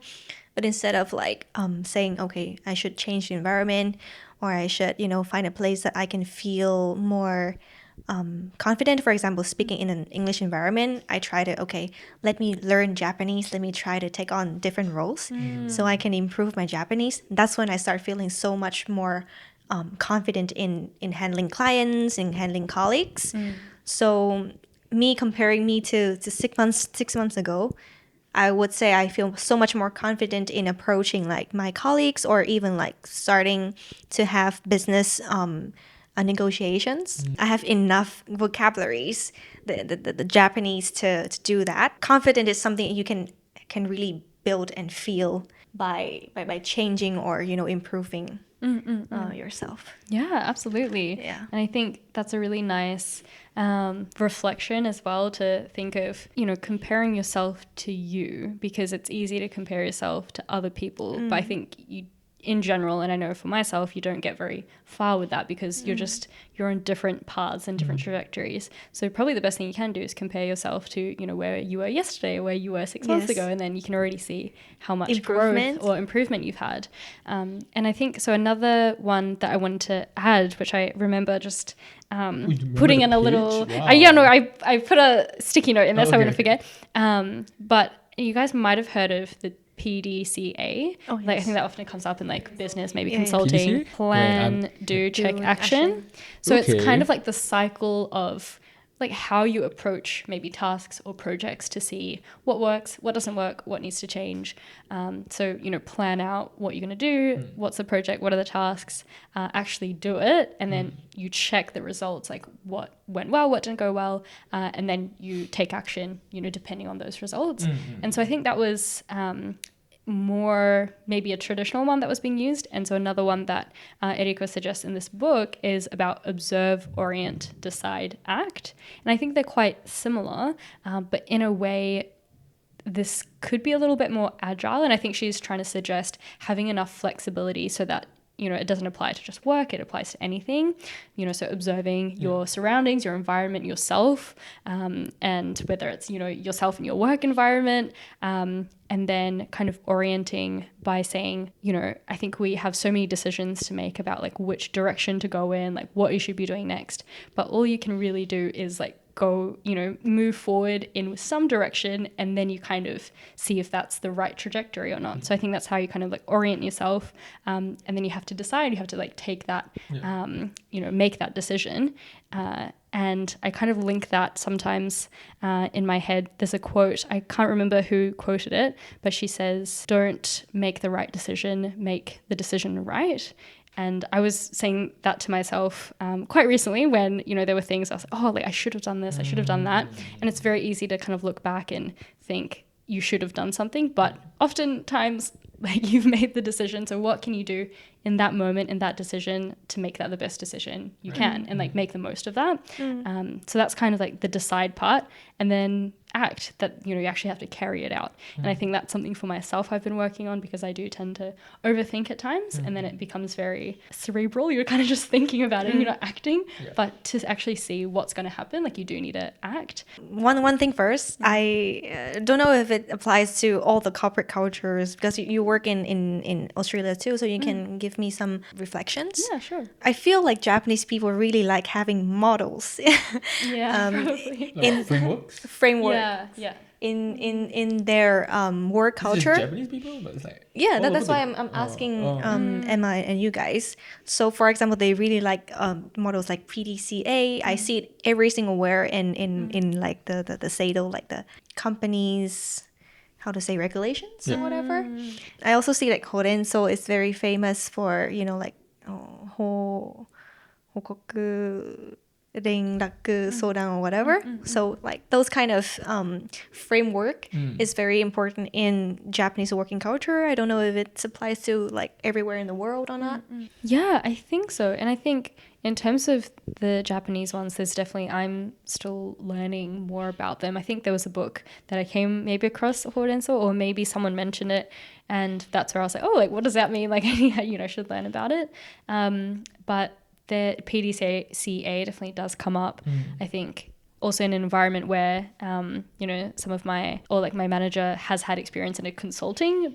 But instead of like saying, okay, I should change the environment, or I should, you know, find a place that I can feel more confident, for example, speaking in an English environment, I try to, okay, let me learn Japanese, let me try to take on different roles so I can improve my Japanese. That's when I start feeling so much more confident in handling clients, in handling colleagues. So comparing me to 6 months ago, I would say I feel so much more confident in approaching like my colleagues, or even like starting to have business negotiations. I have enough vocabularies, the Japanese to do that. Confident is something you can really build and feel by changing, or, you know, improving yourself. Yeah, absolutely. Yeah. And I think that's a really nice reflection as well, to think of, you know, comparing yourself to you, because it's easy to compare yourself to other people. But I think you, in general, and I know for myself, you don't get very far with that, because you're on different paths and different trajectories. So probably the best thing you can do is compare yourself to, you know, where you were yesterday or where you were 6 months ago, and then you can already see how much growth or improvement you've had. And I think so. Another one that I wanted to add, which I remember just putting in a little, wow. I put a sticky note in there so I wouldn't forget. But you guys might have heard of the PDCA. Oh, yes. Like, I think that often comes up in like business, maybe consulting. PDCA? Plan, do, check, action. So it's kind of like the cycle of like how you approach maybe tasks or projects to see what works, what doesn't work, what needs to change. So, you know, plan out what you're going to do, what's the project, what are the tasks, actually do it, and then you check the results, like what went well, what didn't go well, and then you take action, you know, depending on those results. And so I think that was more maybe a traditional one that was being used. And so another one that Eriko suggests in this book is about observe, orient, decide, act. And I think they're quite similar, but in a way, this could be a little bit more agile. And I think she's trying to suggest having enough flexibility so that, you know, it doesn't apply to just work, it applies to anything, you know, so observing your surroundings, your environment, yourself, and whether it's, you know, yourself in your work environment, and then kind of orienting by saying, you know, I think we have so many decisions to make about like which direction to go in, like what you should be doing next, but all you can really do is like go, you know, move forward in some direction, and then you kind of see if that's the right trajectory or not. So I think that's how you kind of like orient yourself, and then you have to decide, you have to like take that, you know, make that decision. And I kind of link that sometimes in my head. There's a quote, I can't remember who quoted it, but she says, don't make the right decision, make the decision right. And I was saying that to myself quite recently when, you know, there were things I was like, oh, like I should have done this, I should have done that. And it's very easy to kind of look back and think you should have done something. But oftentimes, like, you've made the decision. So what can you do in that moment, in that decision, to make that the best decision you can and like make the most of that? So that's kind of like the decide part. And then act, that you actually have to carry it out. And I think that's something for myself I've been working on, because I do tend to overthink at times, and then it becomes very cerebral. You're kind of just thinking about it and you're not acting. But to actually see what's going to happen, like, you do need to act. One thing first, I don't know if it applies to all the corporate cultures, because you work in Australia too, so you can give me some reflections. Yeah, sure. I feel like Japanese people really like having models Yeah, probably. Like frameworks. framework Yeah. in their work Is culture. it Japanese people? But it's like Yeah, all that's over why the- I'm asking oh. Emma and you guys. So, for example, they really like models like PDCA. I see it every single where in like the SATO, like the companies, how to say, regulations or whatever. I also see like Horenso is very famous for, like hokoku renraku sodan or whatever. So like those kind of framework is very important in Japanese working culture. I don't know if it applies to like everywhere in the world or not. Yeah, I think so. And I think in terms of the Japanese ones, there's definitely, I'm still learning more about them. I think there was a book that I came maybe across Horenso, or maybe someone mentioned it, and that's where I was like, oh, like, what does that mean? Like, I should learn about it. But the PDCA definitely does come up. I think also in an environment where, some of my manager has had experience in a consulting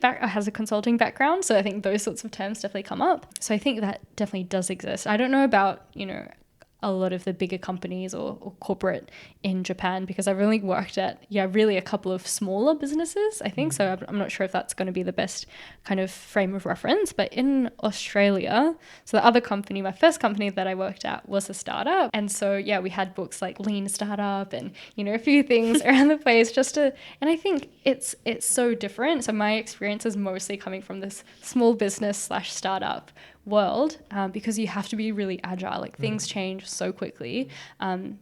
background. So I think those sorts of terms definitely come up. So I think that definitely does exist. I don't know about, a lot of the bigger companies or corporate in Japan, because I've only worked at, really a couple of smaller businesses, I think. So I'm not sure if that's going to be the best kind of frame of reference. But in Australia, so the other company, my first company that I worked at was a startup. And so, we had books like Lean Startup and, a few things around the place and I think it's so different. So my experience is mostly coming from this small business / startup world, because you have to be really agile. Like, things change so quickly.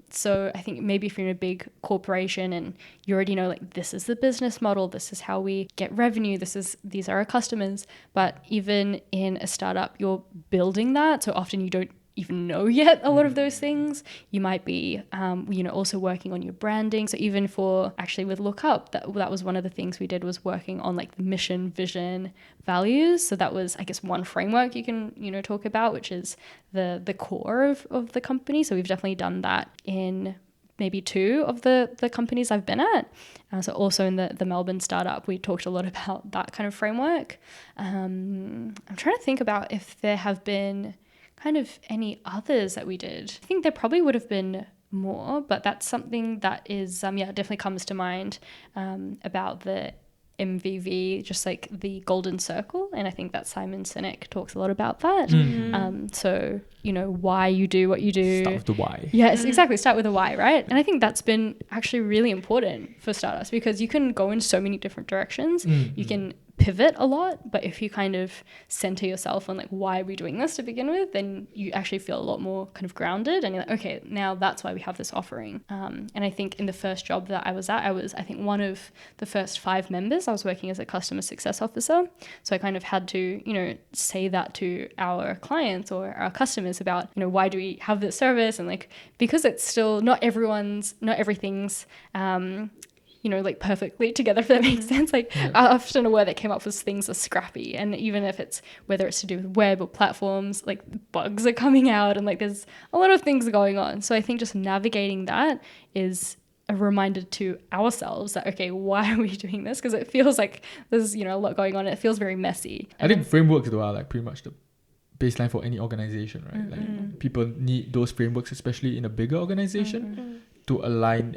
So I think maybe if you're in a big corporation and you already know, like, this is the business model, this is how we get revenue, these are our customers. But even in a startup, you're building that. So often you don't even know yet a lot of those things. You might be, also working on your branding. So even with Lookup, that was one of the things we did, was working on like the mission, vision, values. So that was, I guess, one framework you can, talk about, which is the core of the company. So we've definitely done that in maybe two of the companies I've been at. So also in the Melbourne startup, we talked a lot about that kind of framework. I'm trying to think about if there have been kind of any others that we did. I think there probably would have been more, but that's something that is, definitely comes to mind about the MVV, just like the golden circle. And I think that Simon Sinek talks a lot about that. So, why you do what you do. Start with the why. Yes, exactly. Start with a why, right? And I think that's been actually really important for startups, because you can go in so many different directions. You can pivot a lot, but if you kind of center yourself on like, why are we doing this to begin with, then you actually feel a lot more kind of grounded, and you're like, okay, now that's why we have this offering. And I think in the first job that I was at, I think one of the first 5 members. I was working as a customer success officer, so I kind of had to say that to our clients or our customers about why do we have this service, and like, because it's still not everything's like perfectly together, if that makes sense. Like, often a word that came up was things are scrappy, and even if it's whether it's to do with web or platforms, like bugs are coming out, and like there's a lot of things going on. So I think just navigating that is a reminder to ourselves that, okay, why are we doing this? Because it feels like there's a lot going on. It feels very messy. I think frameworks though are like pretty much the baseline for any organization, right? Like, people need those frameworks, especially in a bigger organization, to align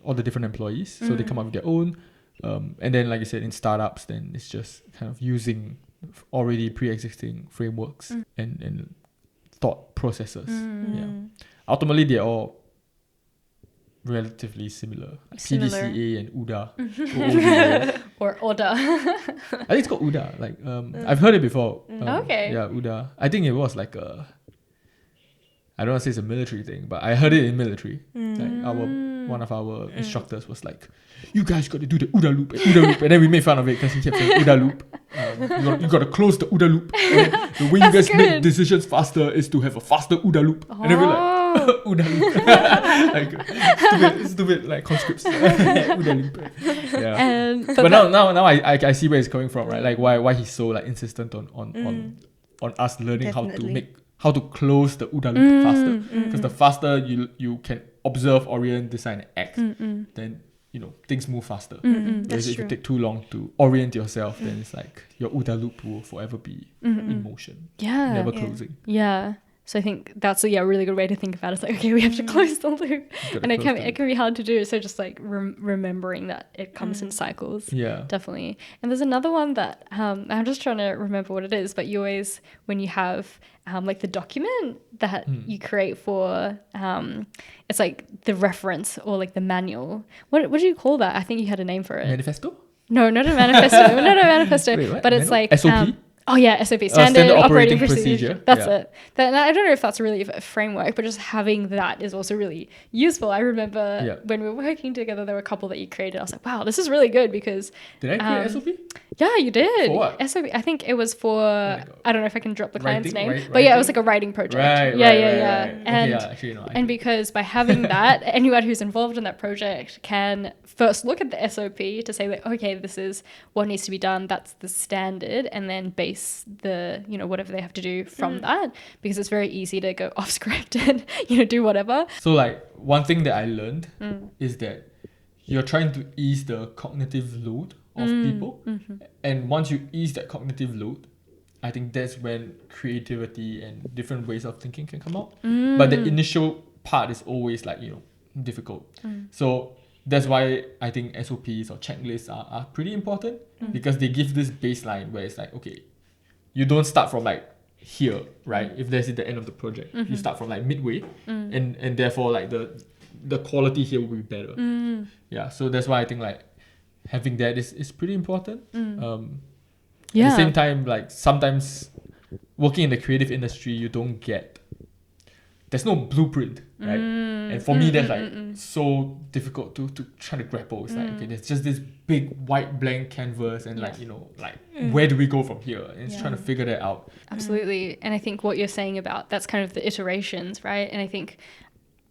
all the different employees, so they come up with their own. And then, like you said, in startups, then it's just kind of using already pre-existing frameworks and thought processes. Ultimately, they're all relatively similar. Similar. PDCA and UDA. Or ODA. I think it's called UDA. Like, I've heard it before. Okay. Yeah, UDA. I think it was like I don't want to say it's a military thing, but I heard it in military. Like, one of our instructors was like, "You guys got to do the OODA loop, and then we made fun of it because he kept saying OODA loop. You got to close the OODA loop. And the way you guys make decisions faster is to have a faster OODA loop." And then we're like, Oh. OODA loop. Like stupid like conscripts. OODA loop. Yeah. But now I see where it's coming from, right? Like why he's so like insistent on us learning how to close the OODA loop faster. Because the faster you can observe, orient, design, and act, then things move faster. Whereas if you take too long to orient yourself, then it's like your OODA loop will forever be in motion. Yeah. Never closing. Yeah. So I think that's a really good way to think about it. It's like, okay, we have to close the loop. And it can be hard to do. So just like remembering that it comes in cycles. Yeah. Definitely. And there's another one that I'm just trying to remember what it is, but you always, when you have like the document that you create for, it's like the reference or like the manual. What do you call that? I think you had a name for it. Manifesto? No, not a manifesto. Not a manifesto. Wait, but it's like SOP? Oh yeah, SOP, standard operating procedure. That's it. I don't know if that's really a framework, but just having that is also really useful. I remember when we were working together, there were a couple that you created. I was like, wow, this is really good because... Did I create SOP? Yeah, you did. For what? SOP. I think it was for... I don't know if I can drop the client's name. But writing? it was like a writing project. Right. And, actually, no, and because by having that, anyone who's involved in that project can first look at the SOP to say that, okay, this is what needs to be done. That's the standard. And then base the, whatever they have to do from that. Because it's very easy to go off script and, do whatever. So like one thing that I learned is that you're trying to ease the cognitive load of people. And once you ease that cognitive load, I think that's when creativity and different ways of thinking can come out. But the initial part is always like, difficult. So that's why I think SOPs or checklists are pretty important because they give this baseline where it's like, okay, you don't start from like here, right? If that's at the end of the project, you start from like midway and therefore like the quality here will be better. Yeah, so that's why I think like having that is pretty important. At the same time, like sometimes working in the creative industry, you don't get, there's no blueprint, right? And for me, that's like so difficult to try to grapple. It's like, okay, there's just this big white blank canvas and like, where do we go from here? And it's trying to figure that out. Absolutely. And I think what you're saying about, that's kind of the iterations, right? And I think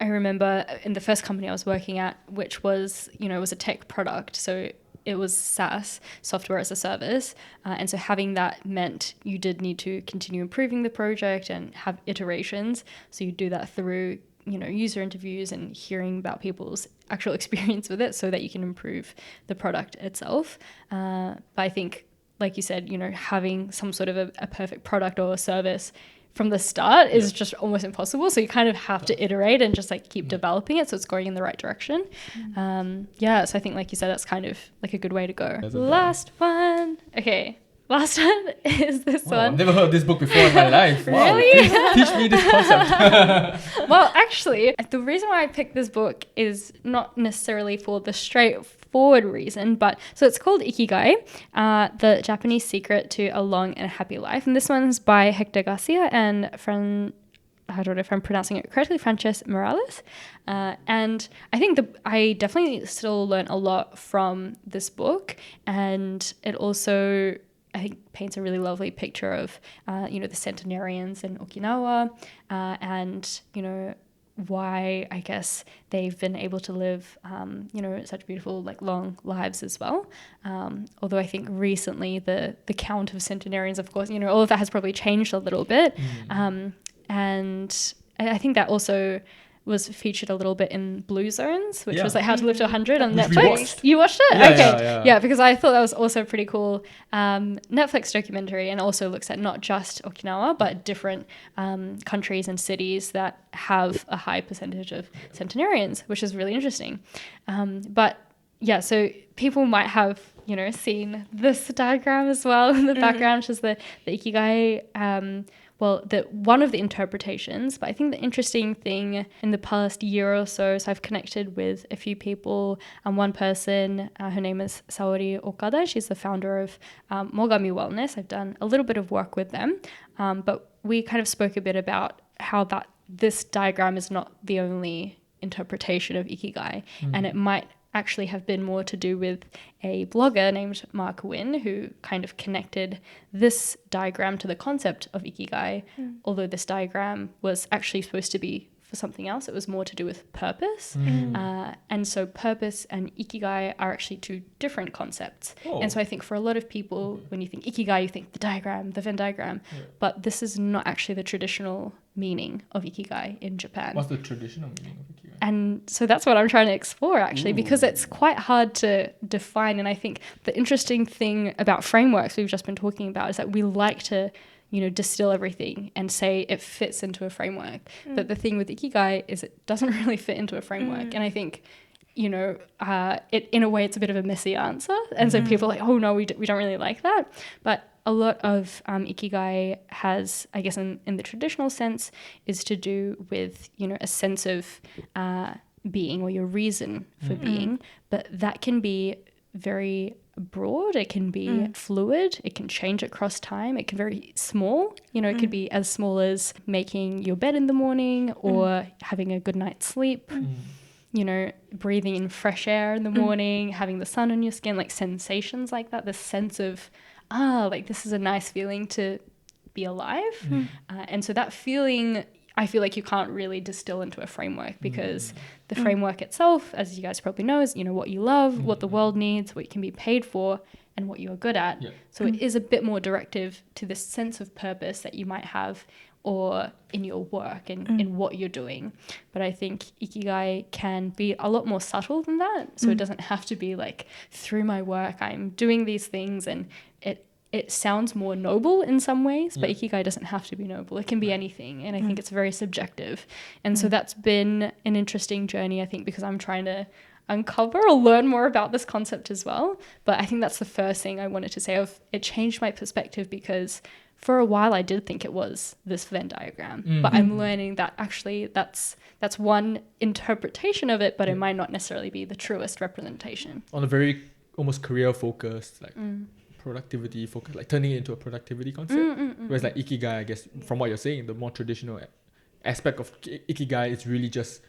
I remember in the first company I was working at, which was, it was a tech product. So it was SaaS, software as a service. And so having that meant you did need to continue improving the project and have iterations. So you do that through, user interviews and hearing about people's actual experience with it so that you can improve the product itself. But I think, like you said, having some sort of a perfect product or a service from the start is just almost impossible. So you kind of have to iterate and just like keep developing it so it's going in the right direction. So I think, like you said, that's kind of like a good way to go. Last one. Okay. Last one is this one. I've never heard this book before in my life. Wow. Really? Teach me this concept. Well, actually, the reason why I picked this book is not necessarily for the straightforward reason, but so it's called Ikigai, The Japanese Secret to a Long and Happy Life. And this one's by Hector Garcia and I don't know if I'm pronouncing it correctly, Frances Morales. And I think I definitely still learn a lot from this book. And it also, I think, paints a really lovely picture of, the centenarians in Okinawa and, why I guess they've been able to live, such beautiful, like long lives as well. Although I think recently the count of centenarians, of course, all of that has probably changed a little bit. And I think that also was featured a little bit in Blue Zones, which was like How to Live to 100 on Netflix. You watched it? Okay. Yeah, because I thought that was also a pretty cool Netflix documentary, and also looks at not just Okinawa, but different countries and cities that have a high percentage of centenarians, which is really interesting. So people might have, seen this diagram as well in the background, which is the Ikigai one of the interpretations. But I think the interesting thing in the past year or so I've connected with a few people, and one person, her name is Saori Okada. She's the founder of Mogami Wellness. I've done a little bit of work with them, but we kind of spoke a bit about how this diagram is not the only interpretation of Ikigai, and it might actually have been more to do with a blogger named Mark Wynn, who kind of connected this diagram to the concept of Ikigai, although this diagram was actually supposed to be for something else. It was more to do with purpose. And so purpose and Ikigai are actually two different concepts. And so I think for a lot of people, when you think Ikigai, you think the diagram, the Venn diagram. But this is not actually the traditional meaning of Ikigai in Japan. What's the traditional meaning of Ikigai? And so that's what I'm trying to explore, actually, because it's quite hard to define. And I think the interesting thing about frameworks we've just been talking about is that we like to, distill everything and say it fits into a framework. But the thing with Ikigai is it doesn't really fit into a framework. And I think, in a way, it's a bit of a messy answer. And so people are like, oh, no, we don't really like that. But a lot of Ikigai has, I guess, in the traditional sense, is to do with, a sense of being or your reason for being. But that can be very broad. It can be fluid. It can change across time. It can be very small. It could be as small as making your bed in the morning or having a good night's sleep. Breathing in fresh air in the morning, having the sun on your skin, like sensations like that, this sense of, this is a nice feeling to be alive. And so that feeling, I feel like you can't really distill into a framework because the framework itself, as you guys probably know, is, what you love, what the world needs, what you can be paid for, and what you're good at. So it is a bit more directive to this sense of purpose that you might have or in your work and in what you're doing. But I think Ikigai can be a lot more subtle than that. So it doesn't have to be like, through my work, I'm doing these things, and it sounds more noble in some ways, but Ikigai doesn't have to be noble. It can be anything. And I think it's very subjective. And so that's been an interesting journey, I think, because I'm trying to uncover or learn more about this concept as well. But I think that's the first thing I wanted to say. It changed my perspective because for a while I did think it was this Venn diagram, but I'm learning that actually that's one interpretation of it, but it might not necessarily be the truest representation. On a very almost career focused, like productivity focused, like turning it into a productivity concept. Whereas like Ikigai, I guess from what you're saying, the more traditional aspect of Ikigai is really just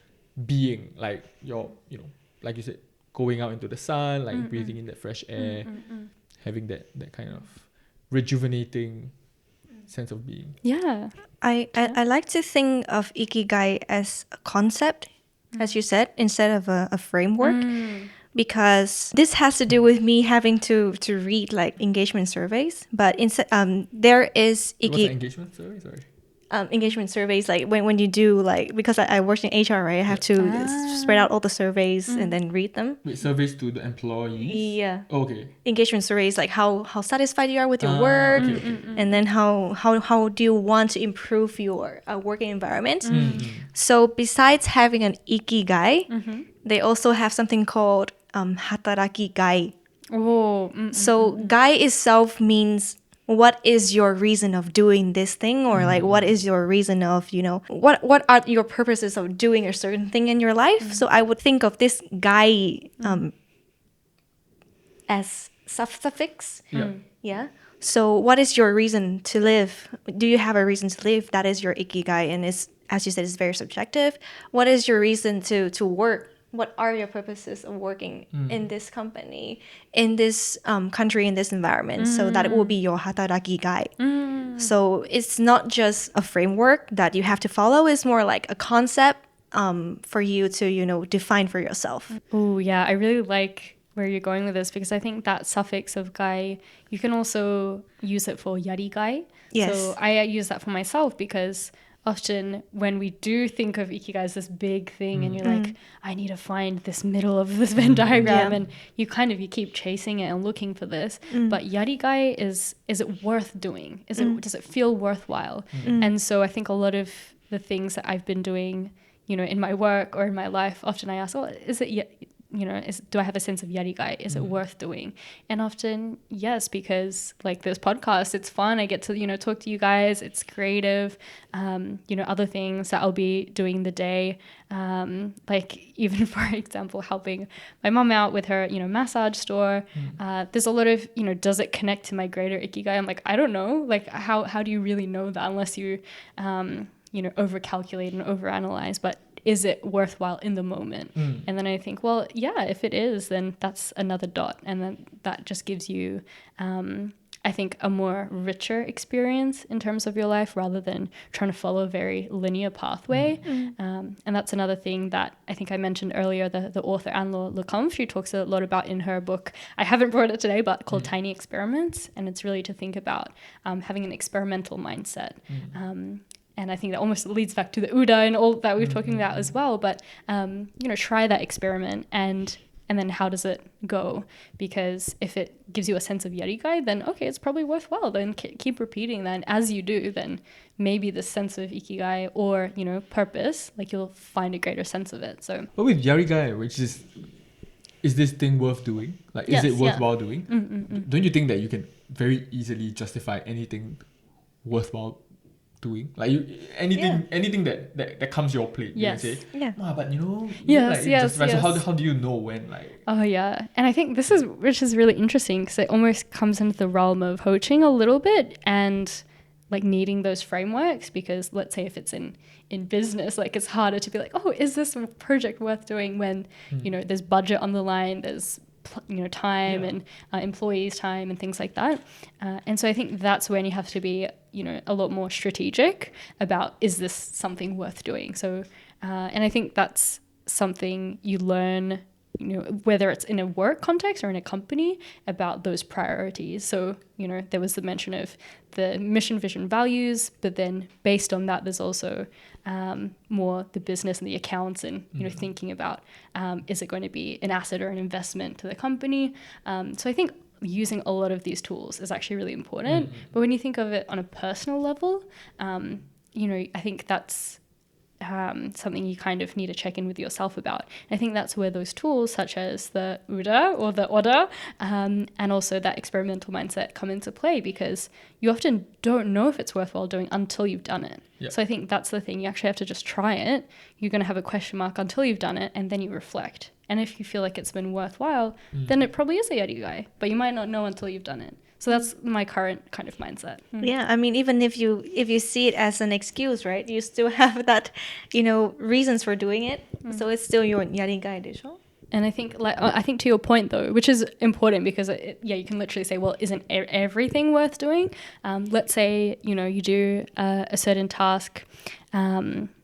being, like your, like you said, going out into the sun, like breathing in that fresh air, having that kind of rejuvenating sense of being. I like to think of Ikigai as a concept, as you said, instead of a framework. Because this has to do with me having to read like engagement surveys. But there is What's an engagement survey? Sorry. Engagement surveys, like when you do, like, because I work in HR, right? I have to spread out all the surveys and then read them. Wait, surveys to the employees? Yeah. Oh, okay. Engagement surveys, like how satisfied you are with your work, and then how do you want to improve your working environment. So besides having an Ikigai, they also have something called hataraki gai. So gai itself means, what is your reason of doing this thing, or like what is your reason of, what are your purposes of doing a certain thing in your life. So I would think of this gai as suffix. So what is your reason to live? Do you have a reason to live? That is your Ikigai, and it's, as you said, it's very subjective. What is your reason to work? What are your purposes of working in this company, in this country, in this environment? So that will be your hataraki gai. So it's not just a framework that you have to follow. It's more like a concept for you to, define for yourself. Oh, yeah. I really like where you're going with this, because I think that suffix of gai, you can also use it for yarigai. Yes. So I use that for myself, because often when we do think of Ikigai as this big thing and you're like, I need to find this middle of this Venn diagram, and you keep chasing it and looking for this. But yarigai is it worth doing? Does it feel worthwhile? And so I think a lot of the things that I've been doing, in my work or in my life, often I ask, is it do I have a sense of yarigai? Is it worth doing? And often, yes, because like this podcast, it's fun. I get to, talk to you guys. It's creative. Other things that I'll be doing in the day. Like even, for example, helping my mom out with her, massage store. There's a lot of, does it connect to my greater Ikigai? I'm like, I don't know. Like, how do you really know that unless you, overcalculate and overanalyze? But is it worthwhile in the moment? And then I think, well, yeah, if it is, then that's another dot. And then that just gives you I think, a more richer experience in terms of your life rather than trying to follow a very linear pathway. And that's another thing that I think I mentioned earlier, the author Anne-Laure Lecomte, she talks a lot about in her book, I haven't brought it today, but called Tiny Experiments. And it's really to think about having an experimental mindset. And I think that almost leads back to the Uda and all that we've talking about as well. But, try that experiment and then how does it go? Because if it gives you a sense of Ikigai, then okay, it's probably worthwhile. Then keep repeating that. And as you do, then maybe the sense of Ikigai or, purpose, like you'll find a greater sense of it. So, but with Ikigai, which is this thing worth doing? Like, is it worthwhile doing? Don't you think that you can very easily justify anything worthwhile doing? Like anything that comes your plate, you can say, but how do you know when, like? Oh yeah, and I think which is really interesting because it almost comes into the realm of coaching a little bit and like needing those frameworks, because let's say if it's in business, like it's harder to be like, oh, is this a project worth doing when there's budget on the line, there's time and employees' time and things like that. And so I think that's when you have to be, a lot more strategic about, is this something worth doing? So, and I think that's something you learn, whether it's in a work context or in a company, about those priorities. So, there was the mention of the mission, vision, values, but then based on that, there's also more the business and the accounts and, thinking about, is it going to be an asset or an investment to the company? So I think using a lot of these tools is actually really important. But when you think of it on a personal level, I think that's something you kind of need to check in with yourself about. And I think that's where those tools such as the Uda or the Oda and also that experimental mindset come into play, because you often don't know if it's worthwhile doing until you've done it. Yep. So I think that's the thing. You actually have to just try it. You're going to have a question mark until you've done it, and then you reflect. And if you feel like it's been worthwhile, then it probably is a Ikigai, but you might not know until you've done it. So that's my current kind of mindset. Yeah, I mean, even if you see it as an excuse, right? You still have that, reasons for doing it. So it's still your Ikigai, でしょ? And I think to your point though, which is important, because you can literally say, well, isn't everything worth doing? Let's say you do a certain task.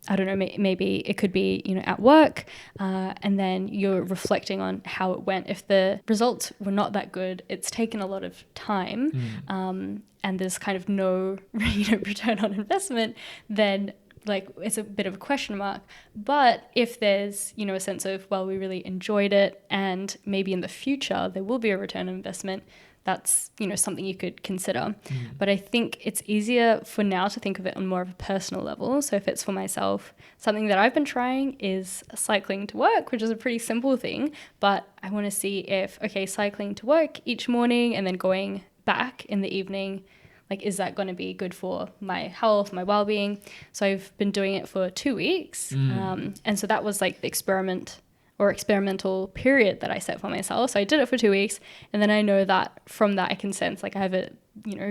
I don't know, maybe it could be, at work, and then you're reflecting on how it went. If the results were not that good, it's taken a lot of time, and there's kind of no, return on investment, then like it's a bit of a question mark. But if there's, a sense of, well, we really enjoyed it, and maybe in the future there will be a return on investment, that's, something you could consider. But I think it's easier for now to think of it on more of a personal level. So if it's for myself, something that I've been trying is cycling to work, which is a pretty simple thing. But I want to see if, cycling to work each morning and then going back in the evening, like, is that going to be good for my health, my well-being? So I've been doing it for 2 weeks. And so that was like the experimental period that I set for myself. So I did it for 2 weeks, and then I know that from that I can sense like I have a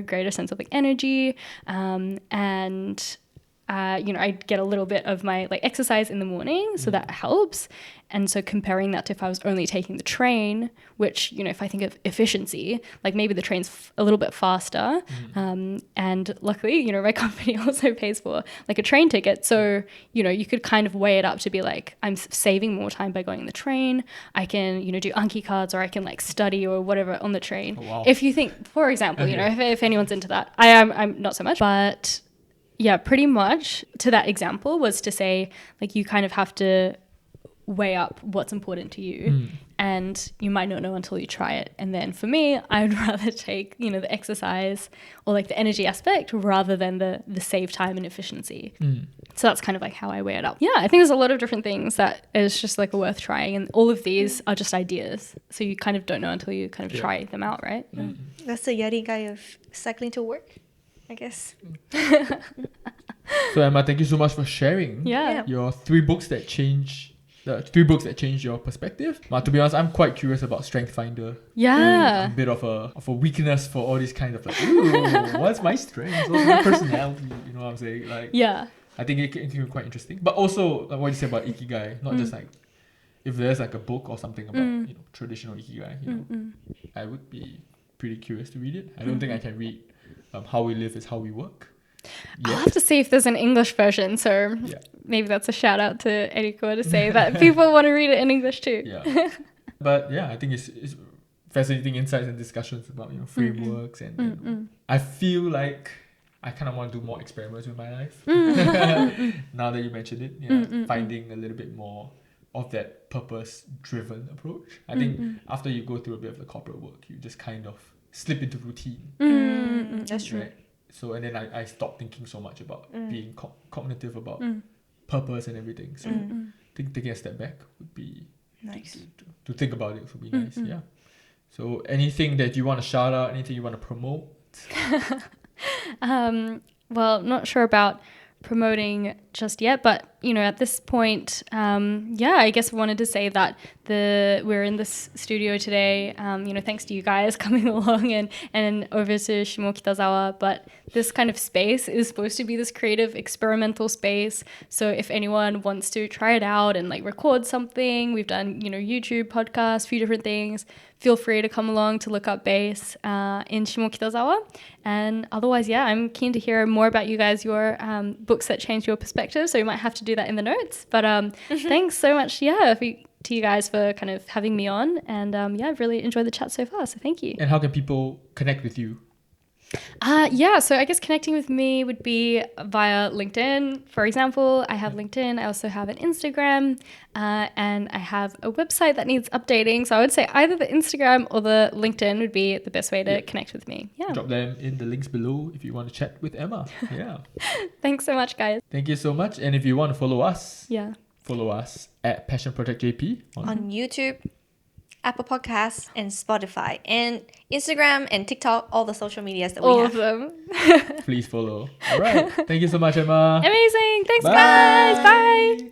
greater sense of like energy, and I get a little bit of my like exercise in the morning, so that helps. And so comparing that to if I was only taking the train, which, if I think of efficiency, like maybe the train's a little bit faster. And luckily, my company also pays for like a train ticket. So, you could kind of weigh it up to be like, I'm saving more time by going on the train. I can, do Anki cards, or I can like study or whatever on the train. Oh, wow. If you think, for example, if anyone's into that, I'm not so much, but yeah, pretty much to that example was to say like, you kind of have to weigh up what's important to you, and you might not know until you try it. And then for me, I would rather take the exercise or like the energy aspect rather than the save time and efficiency. So that's kind of like how I weigh it up. Yeah, I think there's a lot of different things that is just like worth trying, and all of these are just ideas, so you kind of don't know until you kind of try them out, right? That's the Ikigai of cycling to work, I guess. So Emma, thank you so much for sharing your 3 books that changed your perspective. But to be honest, I'm quite curious about Strength Finder. Yeah. A bit of a weakness for all these kind of like, ooh, what's my strength? What's my personality? You know what I'm saying? Like, yeah. I think it can be quite interesting. But also, like what you said about Ikigai, not just like, if there's like a book or something about traditional Ikigai, I would be pretty curious to read it. I don't think I can read How We Live is How We Work. I'll have to see if there's an English version. So Yeah. maybe that's a shout out to Eriko to say that people want to read it in English too. Yeah. But yeah, I think it's fascinating insights and discussions about frameworks and I feel like I kind of want to do more experiments with my life. Now that you mentioned it, finding a little bit more of that purpose-driven approach. I think after you go through a bit of the corporate work, you just kind of slip into routine. That's true. Right? So and then I stopped thinking so much about being cognitive about purpose and everything. So taking a step back would be Nice. to think about it would be nice. Yeah. So anything that you want to shout out, anything you want to promote? Well, not sure about promoting just yet, but at this point, I guess I wanted to say that we're in this studio today, thanks to you guys coming along and over to Shimokitazawa, but this kind of space is supposed to be this creative experimental space. So if anyone wants to try it out and like record something, we've done YouTube podcasts, a few different things, feel free to come along to look up bass in Shimokitazawa. And otherwise, I'm keen to hear more about you guys, your books that changed your perspective. So we might have to do that in the notes. But thanks so much, to you guys for kind of having me on. And I've really enjoyed the chat so far. So thank you. And how can people connect with you? So I guess connecting with me would be via LinkedIn. For example, I have LinkedIn. I also have an Instagram, and I have a website that needs updating. So I would say either the Instagram or the LinkedIn would be the best way to connect with me. Yeah. Drop them in the links below if you want to chat with Emma. Yeah. Thanks so much, guys. Thank you so much. And if you want to follow us, Yeah. follow us at Passion Project JP On YouTube, Apple Podcasts, and Spotify, and Instagram and TikTok, all the social medias that All we of have. them. Please follow. All right. Thank you so much, Emma. Amazing. Thanks, Bye. guys. Bye.